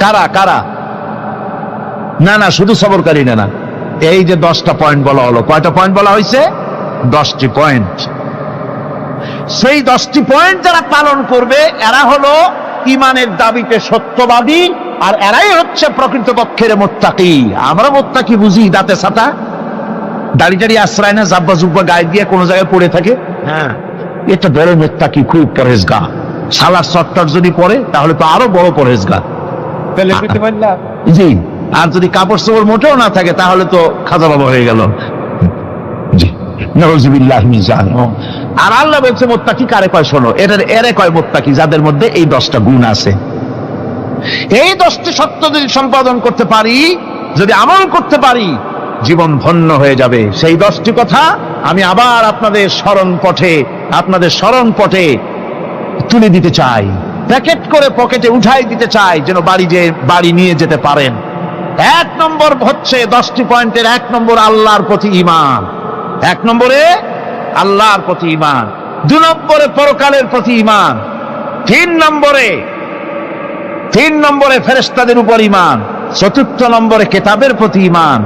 কারা কারা? না না, শুধু সবরকারী না, এই যে 10টা পয়েন্ট বলা হলো। কয়টা পয়েন্ট বলা হয়েছে? 10টি পয়েন্ট। সেই 10টি পয়েন্ট যারা পালন করবে এরা হলো ঈমানের দাবিতে সত্যবাদী, আর এরাই হচ্ছে প্রকৃতপক্ষের মুত্তাকি। আমরা মুত্তাকি বুঝি দাঁতে ছাতা, দাড়ি টাড়ি আশ্রয় না, জাব্বা জুব্বা গায়ে দিয়ে কোনো জায়গায় পড়ে থাকে। হ্যাঁ, এটা বড় মুত্তাকি, খুব পরহেজগার। সালার চট্টর যদি পড়ে তাহলে তো আরো বড় পরহেজগার। জি, আর যদি কাপড় চোপড় মোটেও না থাকে তাহলে তো খাজা বাবা হয়ে গেল। আর আল্লাহ বলছে মুত্তাকি কারে কয়? শোনো, এরে কয় মুত্তাকি যাদের মধ্যে এই 10টা গুণ আছে। এই 10টি সত্য যদি সম্পাদন করতে পারি, যদি আমল করতে পারি, জীবন ধন্য হয়ে যাবে। সেই 10টি কথা আমি আবার আপনাদের স্মরণ পটে তুলে দিতে চাই, প্যাকেট করে পকেটে উঠাই দিতে চাই, যেন বাড়ি নিয়ে যেতে পারেন। 1 নম্বর হচ্ছে 10টি পয়েন্টের 1 নম্বর আল্লাহর প্রতি ঈমান। 1 নম্বরে আল্লাহর প্রতি ঈমান, 2 নম্বরে পরকালের প্রতি ঈমান, 3 নম্বরে ফেরেশতাদের উপর ঈমান, 4র্থ নম্বরে কিতাবের প্রতি ঈমান,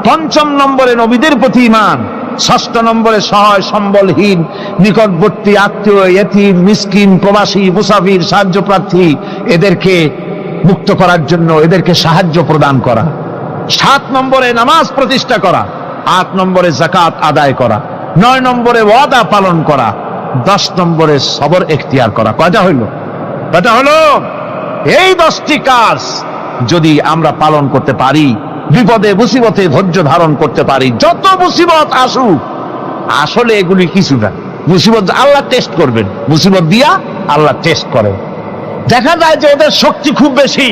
5ম নম্বরে নবীদের প্রতি ঈমান, 6ষ্ঠ নম্বরে সহায় সম্বলহীন নিকটবর্তী আত্মীয়, ইতিম, মিসকিন, প্রবাসী, মুসাফির, সাহায্য প্রার্থী, এদেরকে মুক্ত করার জন্য এদেরকে সাহায্য প্রদান করা, 7 নম্বরে নামাজ প্রতিষ্ঠা করা, 8 নম্বরে যাকাত আদায় করা, 9 নম্বরে ওয়াদা পালন করা, 10 নম্বরে সবর এখতিয়ার করা। কয়টা হইল? এই 10টি কাজ যদি আমরা পালন করতে পারি, বিপদে মুসিবতে ধৈর্য ধারণ করতে পারি, যত মুসিবত আসুক, আসলে এগুলি কিছু না। মুসিবত আল্লাহ টেস্ট করবেন, মুসিবত দিয়া আল্লাহ টেস্ট করেন। দেখা যায় যে ওদের শক্তি খুব বেশি,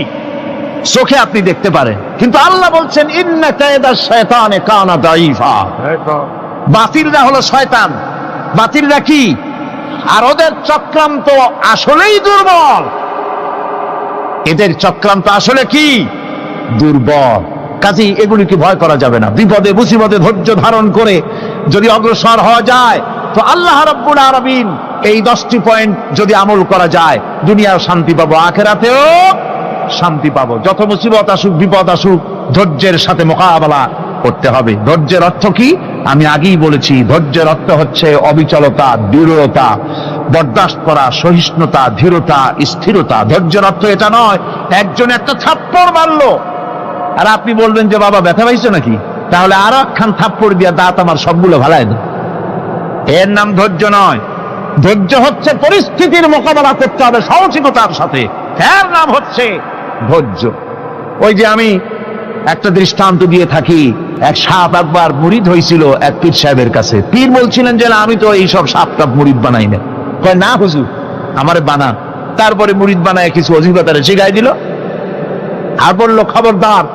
চোখে আপনি দেখতে পারেন, কিন্তু আল্লাহ বলছেন ইন্না কায়দা শায়তানে কানা দাঈফা। বাতিলরা হলো শয়তান। বাতিলরা কি? আর ওদের চক্রান্ত আসলেই দুর্বল। এদের চক্রান্ত আসলে কি? দুর্বল। কাজেই এগুলিকে ভয় করা যাবে না। বিপদে মুসিবতে ধৈর্য ধারণ করে যদি অগ্রসর হওয়া যায়, তো আল্লাহ রাব্বুল আলামিন এই 10টি পয়েন্ট যদি আমল করা যায়, দুনিয়ার শান্তি পাবো, আখিরাতেও শান্তি পাবো। যত মুসিবত আসুক, বিপদ আসুক, ধৈর্যের সাথে মোকাবেলা করতে হবে। ধৈর্যের অর্থ কি? আমি আগেই বলেছি, ধৈর্যের অর্থ হচ্ছে অবিচলতা, দৃঢ়তা, বরদাস্ত করা, সহিষ্ণুতা, ধীরতা, স্থিরতা। ধৈর্যের অর্থ এটা নয় একজন একটা থাপ্পড় মারলো আর আপনি বলবেন যে বাবা ব্যথা পাইছো নাকি, তাহলে আরো একখান থাপ্পড় দিয়া দাঁত আমার সবগুলো ভালাই দেয়। এর নাম ধৈর্য নয়। ধৈর্য হচ্ছে পরিস্থিতির মোকাবেলা করতে হবে সাহসিকতার সাথে, এর নাম হচ্ছে ধৈর্য। ওই যে আমি একটা দৃষ্টান্ত দিয়ে থাকি, এক সাপ একবার মুরিদ হয়েছিল এক পীর সাহেবের কাছে। পীর বলছিলেন যে আমি তো এইসব সাপ টাপ মুরিদ বানাই না। কয় না হুজুর, আমারে বানান। তারপরে মুরিদ বানায় কিছু অজিফাতারে শিখাই দিল, আর বললো খবরদার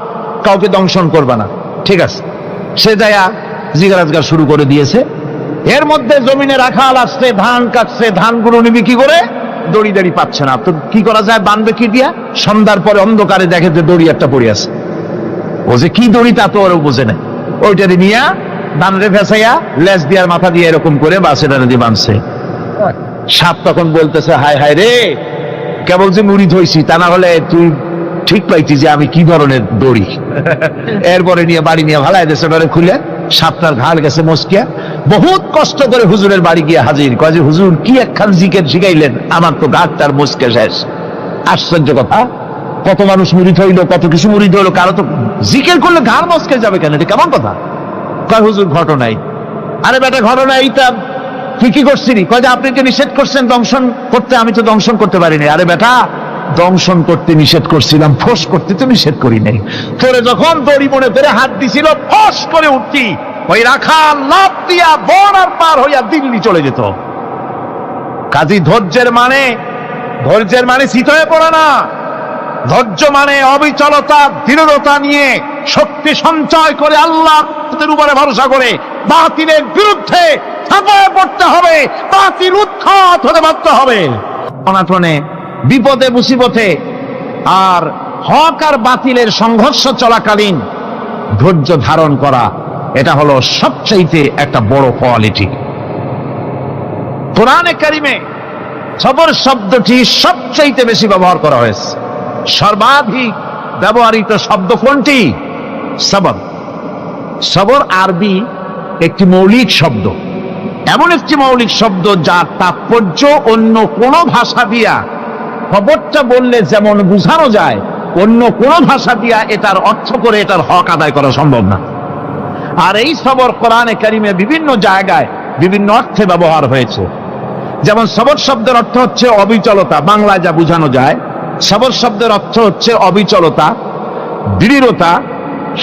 কাউকে দংশন করবা না। ঠিক আছে, সে যায়া জিজ্ঞাসা শুরু করে দিয়েছে। এর মধ্যে জমিনে রাখাল আসছে, ধান কাটছে, ধানগুলো নিবি কি করে? দড়ি দাড়ি পাচ্ছে না, তো কি করা যায়, বানবে কি দিয়া? সন্ধ্যার পরে অন্ধকারে দেখে যে দড়ি একটা পড়ে আছে। ও যে কি দড়ি তা তো ওরা বোঝে না, ওইটারে নিয়া ধানরে ফেসাইয়া লেজ দিয়ার মাথা দিয়ে এরকম করে বাসেটারে দিয়ে বানছে। সাপ তখন বলতেছে, হায় হায় রে, কেবল যে মুরিদ হইছি, তা না হলে তুই ঠিক পাইতি যে আমি কি ধরনের দড়ি। এরপরে নিয়ে বাড়ি নিয়ে ভালাই দেশে খুলে সাতটার ঘাট গেছে মস্কিয়া, বহুত কষ্ট করে হুজুরের বাড়ি গিয়ে হাজির, কয় যে হুজুর কি একখান জিকির শিখাইলেন, আমার তো ঘাটটার মস্কিয়া শেষ। আশ্চর্য কথা, কত মানুষ মুরিদ হইলো, কত কিছু মুরিদ হইলো, কারো তো জিকির করলে ঘাড় মস্কে যাবে কেন, এটা কেমন কথা? কয় হুজুর ঘটনাই। আরে বেটা ঘটনা এইটা তুই কি করছিলি? কয় যে আপনি যে নিষেধ করছেন দংশন করতে, আমি তো দংশন করতে পারিনি। আরে বেটা দংশন করতে নিষেধ করছিলাম, ফোঁস করতে তো নিষেধ করি নাই। তোরে যখন দড়ি মনে করে হাত দিছিল, ফোঁস করে উঠতি, ওই রাখা লাভ দিয়া বন আর পার হইয়া দিল্লি চলে যেত। কাজী ধৈর্যের মানে চিত হয়ে পড়ে না। ধৈর্য মানে অবিচলতা, দৃঢ়তা নিয়ে শক্তি সঞ্চয় করে আল্লাহর উপরে ভরসা করে বাতিলের বিরুদ্ধে ঝাঁপিয়ে পড়তে হবে, বাতিল উৎখাত হতে বাধ্য হবে। অনাটনে, বিপদে, মুসিবতে আর হক আর বাতিলের সংঘর্ষ চলাকালীন ধৈর্য ধারণ করা, এটা হলো সবচাইতে একটা বড় কোয়ালিটি। কোরআনে কারিমে সবর শব্দটি সবচাইতে বেশি ব্যবহার করা হয়েছে। সর্বাধিক ব্যবহৃত শব্দ কোনটি? সবর। সবর আরবি একটি মৌলিক শব্দ, এমন একটি মৌলিক শব্দ যার তাৎপর্য অন্য কোন ভাষা দিয়া খবরটা বললে যেমন বোঝানো যায়, অন্য কোন ভাষা দিয়া এটার অর্থ করে এটার হক আদায় করা সম্ভব না। আর এই সবর কোরআনে কারিমে বিভিন্ন জায়গায় বিভিন্ন অর্থে ব্যবহার হয়েছে। যেমন সবর শব্দের অর্থ হচ্ছে অবিচলতা, বাংলায় যা বোঝানো যায়। সবর শব্দের অর্থ হচ্ছে অবিচলতা, দৃঢ়তা,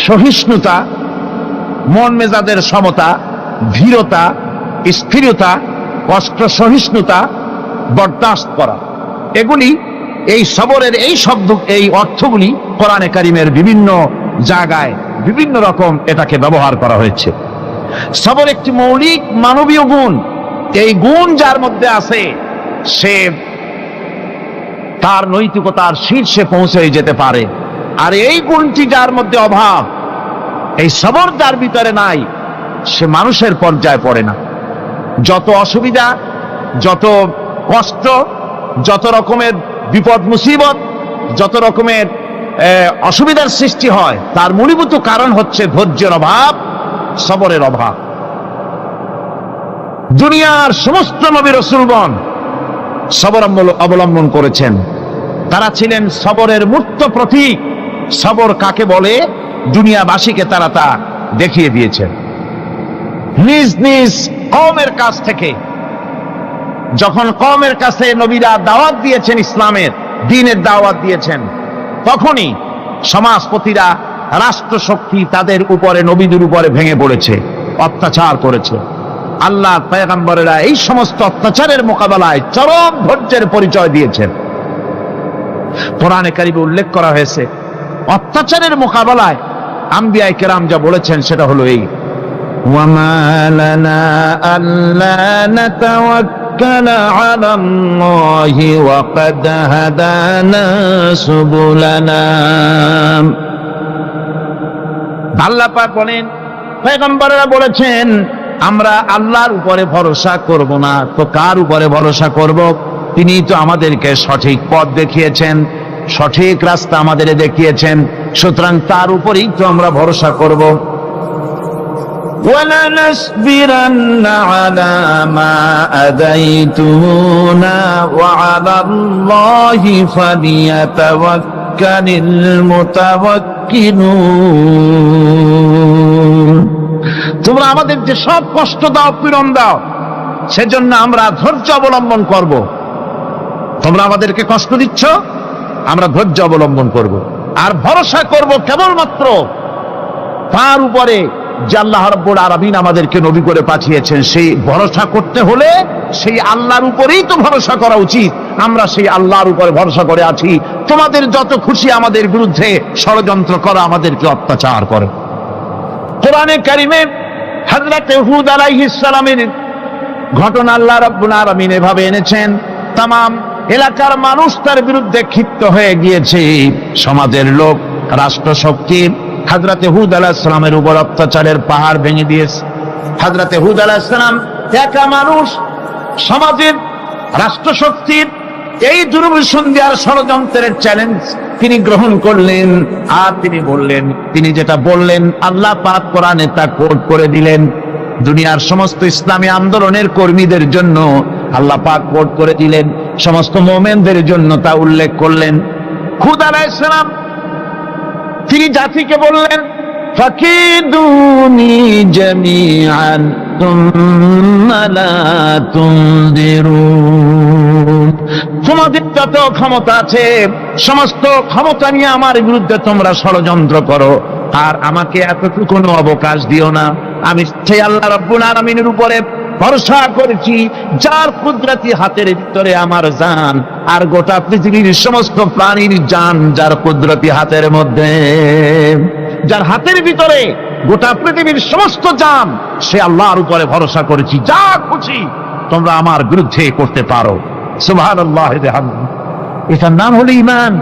সহিষ্ণুতা, মন মেজাজের সমতা, ধীরতা, স্থিরতা, কষ্ট সহিষ্ণুতা, বরদাস্ত করা। এগুলি এই সবরের এই শব্দ, এই অর্থগুলি কোরআনে কারিমের বিভিন্ন জায়গায় বিভিন্ন রকম এটাকে ব্যবহার করা হয়েছে। সবর একটি মৌলিক মানবীয় গুণ। এই গুণ যার মধ্যে আছে, সে তার নৈতিকতার শীর্ষে পৌঁছে যেতে পারে। আর এই গুণটি যার মধ্যে অভাব, এই সবর যার ভিতরে নাই, সে মানুষের পর্যায়ে পড়ে না। যত অসুবিধা, যত কষ্ট, যত রকমের বিপদ মুসিবত, যত রকমের অসুবিধার সৃষ্টি হয়, তার মূলীভূত কারণ হচ্ছে ধৈর্যের অভাব, সবরের অভাব। দুনিয়ার সমস্ত নবী রাসূলগণ সবর অবলম্বন করেছেন। তারা ছিলেন সবরের মূর্ত প্রতীক। সবর কাকে বলে দুনিয়াবাসীকে তারা তা দেখিয়ে দিয়েছেন। নিজ নিজ কওমের কাছ থেকে যখন কওমের কাছে নবীরা দাওয়াত দিয়েছেন, ইসলামের দ্বীনের দাওয়াত দিয়েছেন, তখনই সমাজপতিরা, রাষ্ট্রশক্তি তাদের উপরে, নবীদের উপরে ভেঙে পড়েছে, অত্যাচার করেছে। আল্লাহর পয়গম্বরেরা এই সমস্ত অত্যাচারের মোকাবেলায় চরম ধৈর্যের পরিচয় দিয়েছেন। কোরআনে কারিমে উল্লেখ করা হয়েছে অত্যাচারের মোকাবেলায় আম্বিয়ায়ে কেরাম যা বলেছেন সেটা হলো এই: ওয়ামা লানা আল্লা নাতাওয়াক্কালা আলাল্লাহি ওয়া ক্বাদ হাদানা সুবুলানা। আল্লাহ পাক বলেন, পয়গম্বরেরা বলেছেন আমরা আল্লাহর উপরে ভরসা করব না, তো কার উপরে ভরসা করব? তিনি তো আমাদেরকে সঠিক পথ দেখিয়েছেন, সঠিক রাস্তা আমাদের দেখিয়েছেন, সুতরাং তার উপরেই তো আমরা ভরসা করব। ওয়ালানাসবিরান্না আলা মা আদাইতুনা ওয়া আলাল্লাহি ফালিয়াতাওয়াক্কালিল মুতাওয়াক্কিলুন। তোমরা আমাদের যে সব কষ্ট দাও, পীড়ন দাও, সেজন্য আমরা ধৈর্য অবলম্বন করব। তোমরা আমাদেরকে কষ্ট দিচ্ছ, আমরা ধৈর্য অবলম্বন করব আর ভরসা করব কেবলমাত্র তার উপরে যে আল্লাহ রাব্বুল আলামিন আমাদেরকে নবী করে পাঠিয়েছেন। সেই ভরসা করতে হলে সেই আল্লাহর উপরেই তো ভরসা করা উচিত। আমরা সেই আল্লাহর উপরে ভরসা করে আছি। তোমাদের যত খুশি আমাদের বিরুদ্ধে ষড়যন্ত্র করা, আমাদেরকে অত্যাচার করে। কোরআনে কারিমে হযরত হুদ আলাইহিস সালামের ঘটনা আল্লাহ রাব্বুল আলামিন এভাবে এনেছেন। তামাম এলাকার মানুষ তার বিরুদ্ধে ক্ষিপ্ত হয়ে গিয়েছে। সমাজের লোক, রাষ্ট্রশক্তি হযরত হুদ আলাইহিস সালামের উপর অত্যাচারের পাহাড় ভেঙে দিয়েছে। হযরত হুদ আলাইহিস সালাম একা মানুষ, সমাজের রাষ্ট্রশক্তির এই দুর্বিসন্ধির ষড়যন্ত্রের চ্যালেঞ্জ তিনি গ্রহণ করলেন। আর তিনি বললেন, তিনি যেটা বললেন আল্লাহ পাক কোরআনে তা কোট করে দিলেন। দুনিয়ার সমস্ত ইসলামী আন্দোলনের কর্মীদের জন্য আল্লাহ পাক কোট করে দিলেন, সমস্ত মুমিনদের জন্য তা উল্লেখ করলেন। হুদ আলাইহিস সালাম তিনি জাতিকে বললেন, ফাকিদুনি জামিআন সুম্মা লা তুনদিরুন। তোমাদের যত ক্ষমতা আছে সমস্ত ক্ষমতা নিয়ে আমার বিরুদ্ধে তোমরা ষড়যন্ত্র করো, আর আমাকে এতটুকু অবকাশ দিও না। আমি সেই আল্লাহ রাব্বুল আলামিনের উপরে ভরসা করেছি, যার কুদরতি হাতের ভিতরে আমার জান, আর গোটা পৃথিবীর সমস্ত প্রাণীর জান যার কুদরতি হাতের মধ্যে। যার হাতের ভিতরে গোটা পৃথিবীর সমস্ত জান, সে আল্লাহর উপরে ভরসা করেছি, যা খুশি তোমরা আমার বিরুদ্ধে করতে পারো। সুবহানাল্লাহ। এটার নাম হলো ঈমান,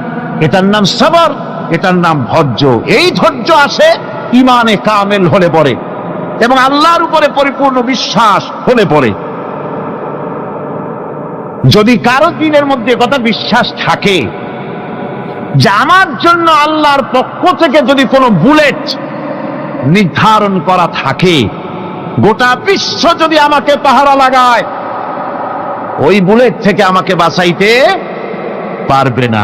এটার নাম সবর, এটার নাম ধৈর্য। এই ধৈর্য আসে ঈমানে কামেল হলে পরে এবং আল্লাহর উপরে পরিপূর্ণ বিশ্বাস হলে পরে। যদি কারো দিনের মধ্যে কথা বিশ্বাস থাকে যে আমার জন্য আল্লাহর পক্ষ থেকে যদি কোনো বুলেট নির্ধারণ করা থাকে, গোটা বিশ্ব যদি আমাকে পাহারা লাগায়, ওই বুলেট থেকে আমাকে বাঁচাইতে পারবে না।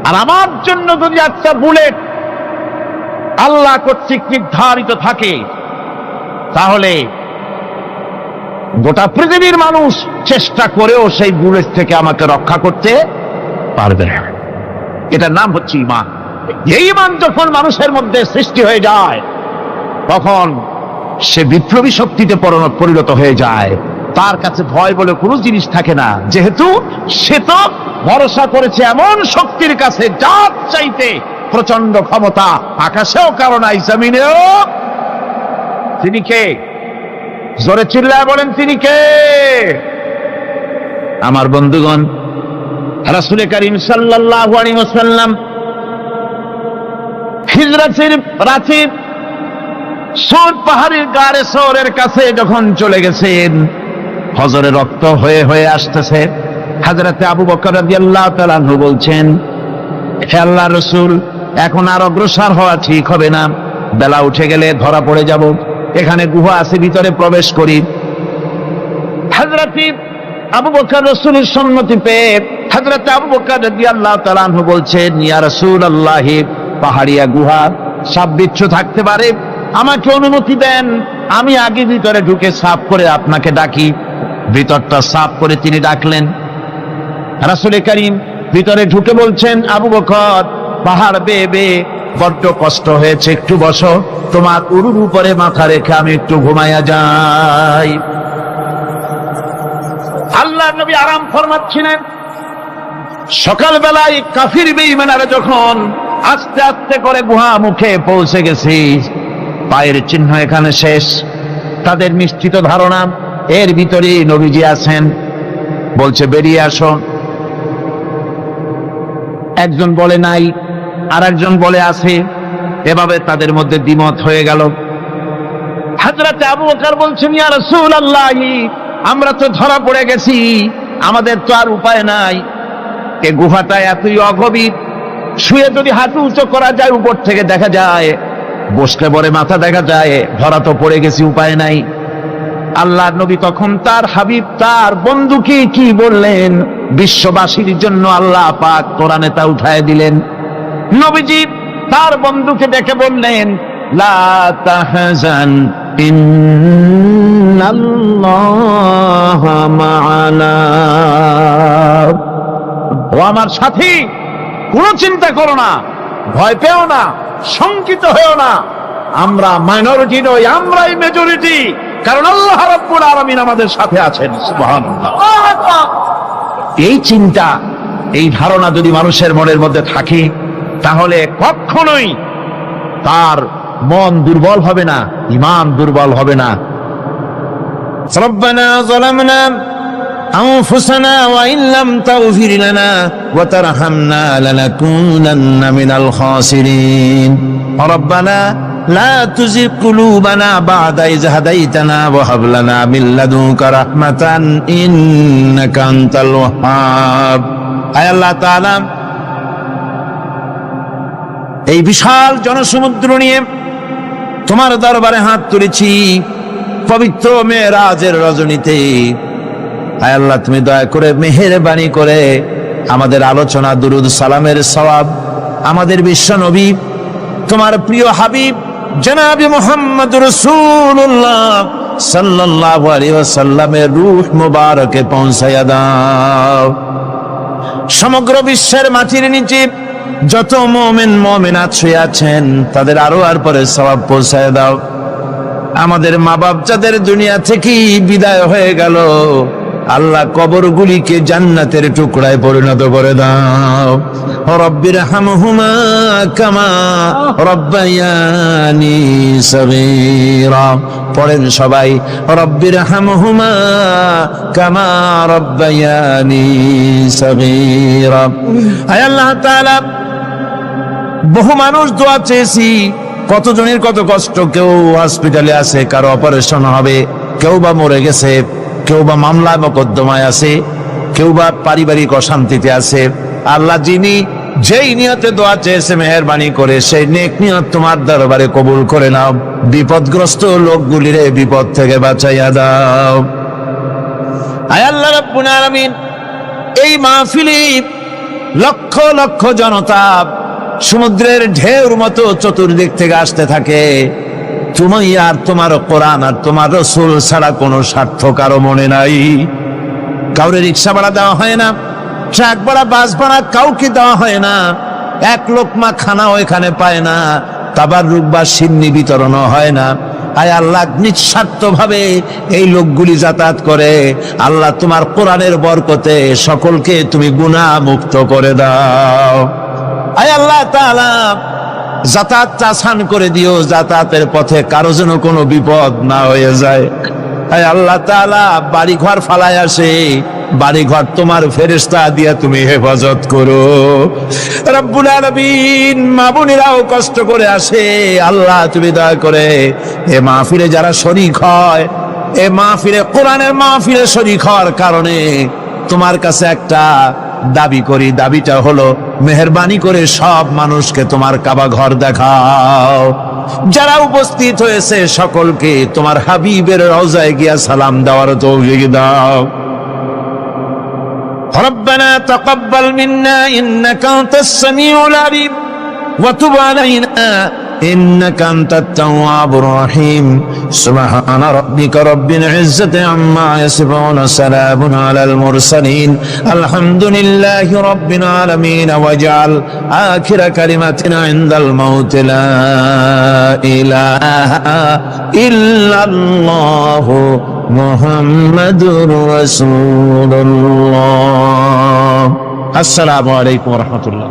আর আমার জন্য যদি একটা বুলেট আল্লাহ কর্তৃক নির্ধারিত থাকে, তাহলে গোটা পৃথিবীর মানুষ চেষ্টা করেও সেই বুলেট থেকে আমাকে রক্ষা করতে পারবে না। এটার নাম হচ্ছে ঈমান। এই ঈমান যখন মানুষের মধ্যে সৃষ্টি হয়ে যায়, তখন সে বিপ্লবী শক্তিতে পরিণত হয়ে যায়। তার কাছে ভয় বলে কোনো জিনিস থাকে না, যেহেতু সে তো ভরসা করেছে এমন শক্তির কাছে যার চাইতে প্রচন্ড ক্ষমতা আকাশেও কারো নাই, জমিনেও। তিনি কে? জোরে চিল্লায় বলেন, তিনি কে? আমার বন্ধুগণ, রাসূল করিম সাল্লাল্লাহু আলাইহি ওয়াসাল্লাম হিজরতের রাতে সৌর পাহাড়ের গাড়ে সৌরের কাছে যখন চলে গেছেন, হজরে রক্ত হয়ে হয়ে আসতেছে। হযরতে আবু বকর রাদিয়াল্লাহু তাআলা আনহু বলছেন, হে আল্লাহর রাসূল, এখন আর অগ্রসর হওয়া ঠিক হবে না, বেলা উঠে গেলে ধরা পড়ে যাব। এখানে গুহা আছে, ভিতরে প্রবেশ করি। হযরতে আবু বকর রাসূলের সম্মতি পেয়ে হযরতে আবু বকর রাদিয়াল্লাহু তাআলা আনহু বলছেন, ইয়া রাসূলুল্লাহ, পাহাড়িয়া গুহা, সাপ বিচ্ছু থাকতে পারে, আমাকে অনুমতি দেন, আমি আগে ভিতরে ঢুকে সাফ করে আপনাকে ডাকি। ভিতরটা সাফ করে তিনি ডাকলেন। রাসূল করিম ভিতরে ঢুকে বলছেন, আবু বকর, পাহাড় বেয়ে বেয়ে বড্ড কষ্ট হয়েছে, একটু বসো, তোমার উরুর উপরে মাথা রেখে আমি একটু ঘুমাইয়া যাই। আল্লাহর নবী আরাম ফরমাচ্ছিলেন। সকালবেলায় কাফির বেঈমানেরা যখন আস্তে আস্তে করে গুহা মুখে পৌঁছে গেছি, পায়ের চিহ্ন এখানে শেষ, তাদের নিশ্চিত ধারণা এর ভিতরে নবীজি আছেন। বলছে, বেরিয়ে আসো। একজন বলে নাই, আর একজন বলে আছে। এভাবে তাদের মধ্যে দ্বিমত হয়ে গেল। হযরতে আবু বকর বলছেন, ইয়া রাসূলুল্লাহ, আমরা তো ধরা পড়ে গেছি, আমাদের তো আর উপায় নাই। এ গুহাটা এতই অগভীর, শুয়ে যদি হাঁটু উঁচু করা যায় উপর থেকে দেখা যায়, বসলে পরে মাথা দেখা যায়, ধরা তো পড়ে গেছি, উপায় নাই। আল্লাহর নবী তখন তার হাবিব, তার বন্ধুকে কি বললেন? বিশ্ববাসীর জন্য আল্লাহ পাক কোরআনে তা উঠায় দিলেন। নবীজি তার বন্ধুকে ডেকে বললেন, লা তাহজান ইন্নাল্লাহা মা'ানা। ও আমার সাথী, কোনো চিন্তা করো না, ভয় পেও না, শঙ্কিত হয়েও না। আমরা মাইনরিটি নই, আমরাই মেজরিটি, কারণ আল্লাহ রাব্বুল আলামিন আমাদের সাথে আছেন। সুবহানাল্লাহ। এই চিন্তা, এই ধারণা যদি মানুষের মনের মধ্যে থাকে, তাহলে কখনোই তার মন দুর্বল হবে না, ঈমান দুর্বল হবে না। রব্বানা যালামনা আনফুসানা ওয়া ইন লাম তাগফির লানা ওয়া তারহামনা লানাকুনান্না মিনাল খাসিরিন। রব্বানা লা তুযিগ কুলুবানা বা'দা ইয হাদাইতানা ওয়া হাব লানা মিন লাদুনকা রাহমাতান ইন্নাকা আনতাল ওয়াহ্হাব। আয় আল্লাহ তাআলা, এই বিশাল জনসমুদ্র নিয়ে তোমার দরবারে হাত তুলেছি পবিত্র মেরাজের রজনীতে। আয় আল্লাহ, তুমি দয়া করে মেহেরবানি করে আমাদের আলোচনা, দুরুদ সালামের সওয়াব আমাদের বিশ্ব নবী তোমার প্রিয় হাবিব জনাবে মুহাম্মদ রাসূলুল্লাহ সাল্লাল্লাহু আলাইহি ওয়াসাল্লামের রূহ মুবারকে পৌঁছায়া দাও। সমগ্র বিশ্বের মাটির নিচে যত মুমিন মুমিনাত শুয়ে আছেন তাদের আরো আর পরে সওয়াব পৌঁছায় দাও। আমাদের মা বাপ যাদের দুনিয়া থেকে বিদায় হয়ে গেল, আল্লাহ কবরগুলিকে জান্নাতের টুকরায় পরিণত করে দাও। রব্বির হামহুমা কামা রব্বায়ানি সগীরা। পড়েন সবাই, রব্বির হামহুমা কামা রব্বায়ানি সগীরা। আয় আল্লাহ তাআলা, বহু মানুষ দোয়া চেয়েছি, কতজনের কত কষ্ট, কেউ হসপিটালে আছে, কারো অপারেশন হবে, কেউ বা মরে গেছে, কেউ বা মামলা মোকদ্দমায় আছে, কেউ বা পারিবারিক অশান্তিতে আছে। আল্লাহ, যিনি যেই নিয়তে দোয়া চেয়েছে মেহেরবানি করে সেই নেক নিয়ত তোমার দরবারে কবুল করে নাও। বিপদগ্রস্ত লোকগুলির বিপদ থেকে বাঁচাইয়া দাও। আয় আল্লাহ রাব্বুল আলামিন, এই মাহফিলে লক্ষ লক্ষ জনতা সমুদ্রের ঢেউর মতো চতুর্দিক থেকে আসতে থাকে। তুমি আর তোমার কোরআন আর তোমার রাসূল ছাড়া কোনো স্বার্থ কারো মনে নাই। কাউরে রিক্সা ভাড়া দেওয়া হয় না, ট্রাক ভাড়া, বাস ভাড়া কাউকে দেওয়া হয় না, এক লোকমা খানাও এখানে পায় না, তাবাররুক বা সিন্নি বিতরণও হয় না। আয় আল্লাহ, নিঃস্বার্থ ভাবে এই লোকগুলি যাতায়াত করে। আল্লাহ, তোমার কোরআনের বরকতে সকলকে তুমি গুনাহ মুক্ত করে দাও। আয় আল্লাহ তাআলা, যাতায়াতটা আসান করে দিও, যাতায়াতের পথে কারো যেন কোনো বিপদ না হয়ে যায়। আয় আল্লাহ তাআলা, বাড়ি ঘর ফালায় আসে, বাড়ি ঘর তোমার ফেরেশতা দিয়ে তুমি হেফাজত করো। রব্বুল আলামিন, মা বোনেরাও কষ্ট করে আসে, আল্লাহ তুমি দয়া করে এ মাহফিলে যারা শরীক হয়, এ মাহফিলে কোরআনের মাহফিলে শরীক হওয়ার কারণে তোমার কাছে একটা দাবি করি। দাবিটা হলো, মেহেরবানি করে সব মানুষকে তোমার কাবা ঘর দেখাও। যারা উপস্থিত হয়েছে সকলকে তোমার হাবিবের রওজায় গিয়া সালাম দেওয়ার তৌফিক দাও। রব্বানা তাকাব্বাল মিন্না ইন্নাকা আনতাস সামিউল আলিম ওয়া তুব আলাইনা ইন্নাকা আনতাত তাওয়াবুর রহিম। সুবহানা রাব্বিকা রাব্বিল ইজ্জাতি আম্মা ইয়াসিফুন, সালামুন আলাল মুরসালিন, আলহামদুলিল্লাহি রাব্বিল আলামিন। ওয়াজআল আখিরা কালিমাতিনা ইনদাল মাউত লা ইলাহা ইল্লাল্লাহু মুহাম্মাদুর রাসূলুল্লাহ। আসসালামু আলাইকুম ওয়া রাহমাতুল্লাহ।